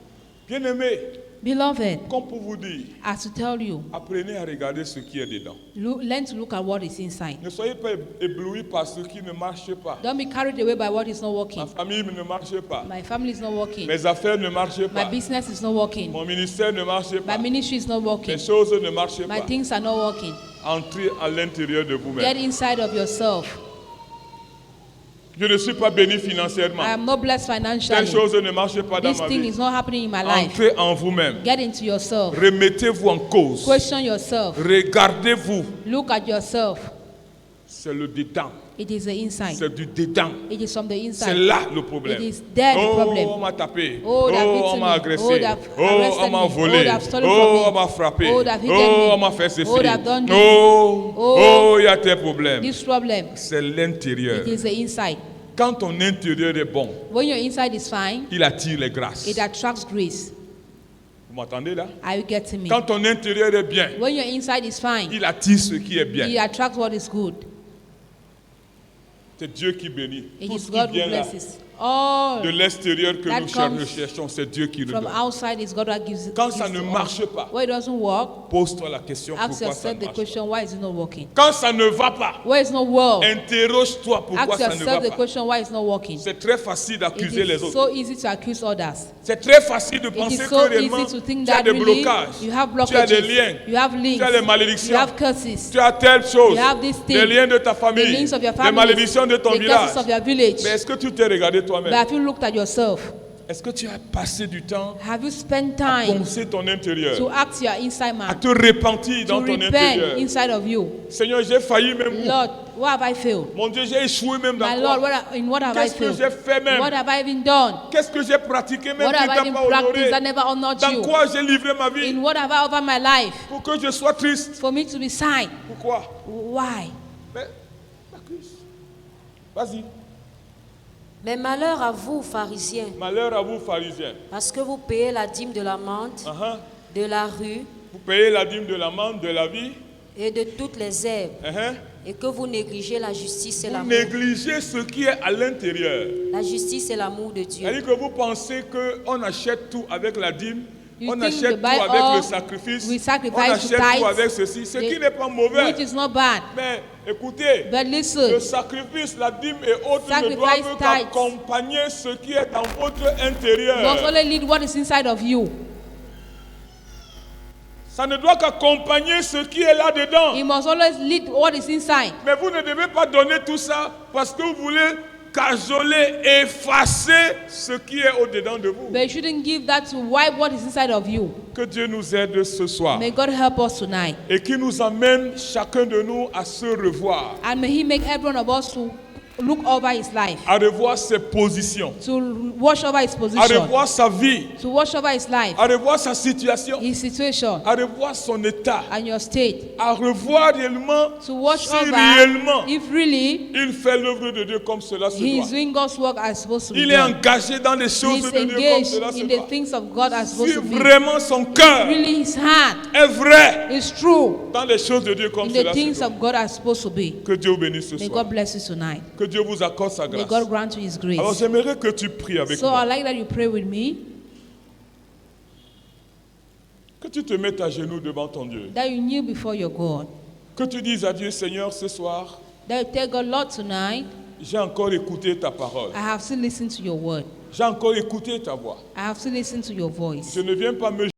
Bien-aimés, Beloved, comme pour vous dire, as to tell you, apprenez à regarder ce qui est dedans. learn to look at what is inside. Ne soyez pas éblouis par ce qui ne marche pas. Don't be carried away by what is not Ma working. famille ne marche pas. My family is not working. Mes affaires ne marchent My pas. business is not working. Mon ministère ne marche My pas. ministry is not working. Les choses ne marchent My pas. things are not working. Entrez à l'intérieur de Get vous-même. inside of yourself. Je ne suis pas béni I financièrement. am not blessed Telle financially. chose ne marche pas dans This ma thing vie. is not happening in my life. Entrez en vous-même. Get into yourself. Remettez-vous en cause. Question yourself. Regardez-vous. Look at yourself. C'est le dedans. It is the inside. C'est du dedans. It is from the C'est inside. là le problème. It is there the Oh, problem. on m'a tapé. Oh, they've Oh, beaten on m'a me. agressé. Oh, they've arrested on m'a me. volé. Oh, they've stolen Oh, from me. on m'a frappé. Oh, they've hidden Oh, me. on m'a fait ceci. Oh, they've done this. Oh, Oh, il y a tes problèmes. This problem, C'est l'intérieur. it is the inside. Quand ton intérieur est bon, When your inside is fine, il attire les grâces. it attracts grace. Vous m'entendez là? Are you getting me? Quand ton intérieur est bien, When your inside is fine, il attire ce qui est it bien. attracts what is good. C'est Dieu qui bénit. It Tout is ce qui God who vient là, blesses. All de l'extérieur que that nous comes cherchons, c'est Dieu qui nous from donne. outside is God that gives. Quand gives ça ne to us. marche pas, When it doesn't work, pose-toi la question ask pourquoi ça yourself ne the marche pas. question: why is it not working? Quand ça ne va pas, Why is it not well? interroge-toi pourquoi Ask ça ne va yourself the pas. question: why is it not working? C'est très facile It d'accuser les is autres. so easy to accuse others. C'est très facile de It penser is que so réellement easy to think tu as that des really blocages, you have tu as des blockages, liens, you have links, tu as des you malédictions, have curses, tu as telle chose, you have this thing, des liens de ta the famille, links of your des family, malédictions de ton the village. curses of your village. Mais est-ce que tu t'es regardé But toi-même? have you looked at yourself? Est-ce que tu as passé du temps Have you spent à time penser ton intérieur, to act your inside à man, te repentir to dans ton repent intérieur? inside of you? Seigneur, j'ai failli même. Lord, what have I failed? Mon Dieu, j'ai échoué même dans My Lord, quoi? in what have I Qu'est-ce que failed? j'ai fait même? What have I even done? Qu'est-ce que j'ai pratiqué même What qui have I t'a even pas practiced honoré? that never honored Dans you? quoi j'ai livré ma vie In what have I over my life pour que je sois triste? for me to be sad? Pourquoi? Why? Mais, accuse. Vas-y. Mais malheur à vous, pharisiens, Malheur à vous, pharisiens. parce que vous payez la dîme de la menthe, Uh-huh. de la rue Vous payez la dîme de l'amende, de la vie. et de toutes les herbes, Uh-huh. et que vous négligez la justice et Vous l'amour. négligez ce qui est à l'intérieur. La justice et l'amour de Dieu. C'est-à-dire que vous pensez qu'on achète tout avec la dîme, You on think achète to tout buy avec all, le sacrifice, we sacrifice on to achète tout tithes, avec ceci, ce qui the- n'est pas mauvais. which is not bad. Mais Écoutez, But le listen, sacrifice, la dîme et autres ne Sacrifice doivent tithes. qu'accompagner ce qui est dans votre you must intérieur. only lead what is inside of you. Ça ne doit qu'accompagner ce qui est là-dedans. You must always lead what is inside. Mais vous ne devez pas donner tout ça parce que vous voulez cajoler, effacer ce qui est au-dedans de vous. But you shouldn't give that to wipe what is inside of you. Que Dieu nous aide ce soir May God help us tonight. et qu'il nous amène chacun de nous à se revoir, And may He make every one of us to look over his life, à revoir ses positions, to watch over his à position, revoir sa vie, to watch over his life, à revoir sa situation, his situation, à revoir son état, and your state. à revoir réellement To watch si over réellement if really il fait l'œuvre de Dieu comme cela se he doit. is doing God's work as supposed to be Il est done. engagé dans les He choses is de Dieu comme engaged cela se in the doit. things of God as Si supposed to be. vraiment son cœur Really his heart est vrai is true dans les choses de Dieu comme in cela the se things doit. of God as supposed to be. Que Dieu vous bénisse ce May soir. God bless you tonight. Que Dieu vous accorde sa May grâce. God grant you his grace. Alors j'aimerais que tu pries avec So moi. I'd like that you pray with me, Que tu te mettes à genoux devant ton Dieu. that you kneel before your God, Que tu dises à Dieu, Seigneur, ce soir, that you tell God, Lord, tonight j'ai encore écouté ta parole. I have still listened to your word. J'ai encore écouté ta voix. I have still listened to your voice. Je ne viens pas me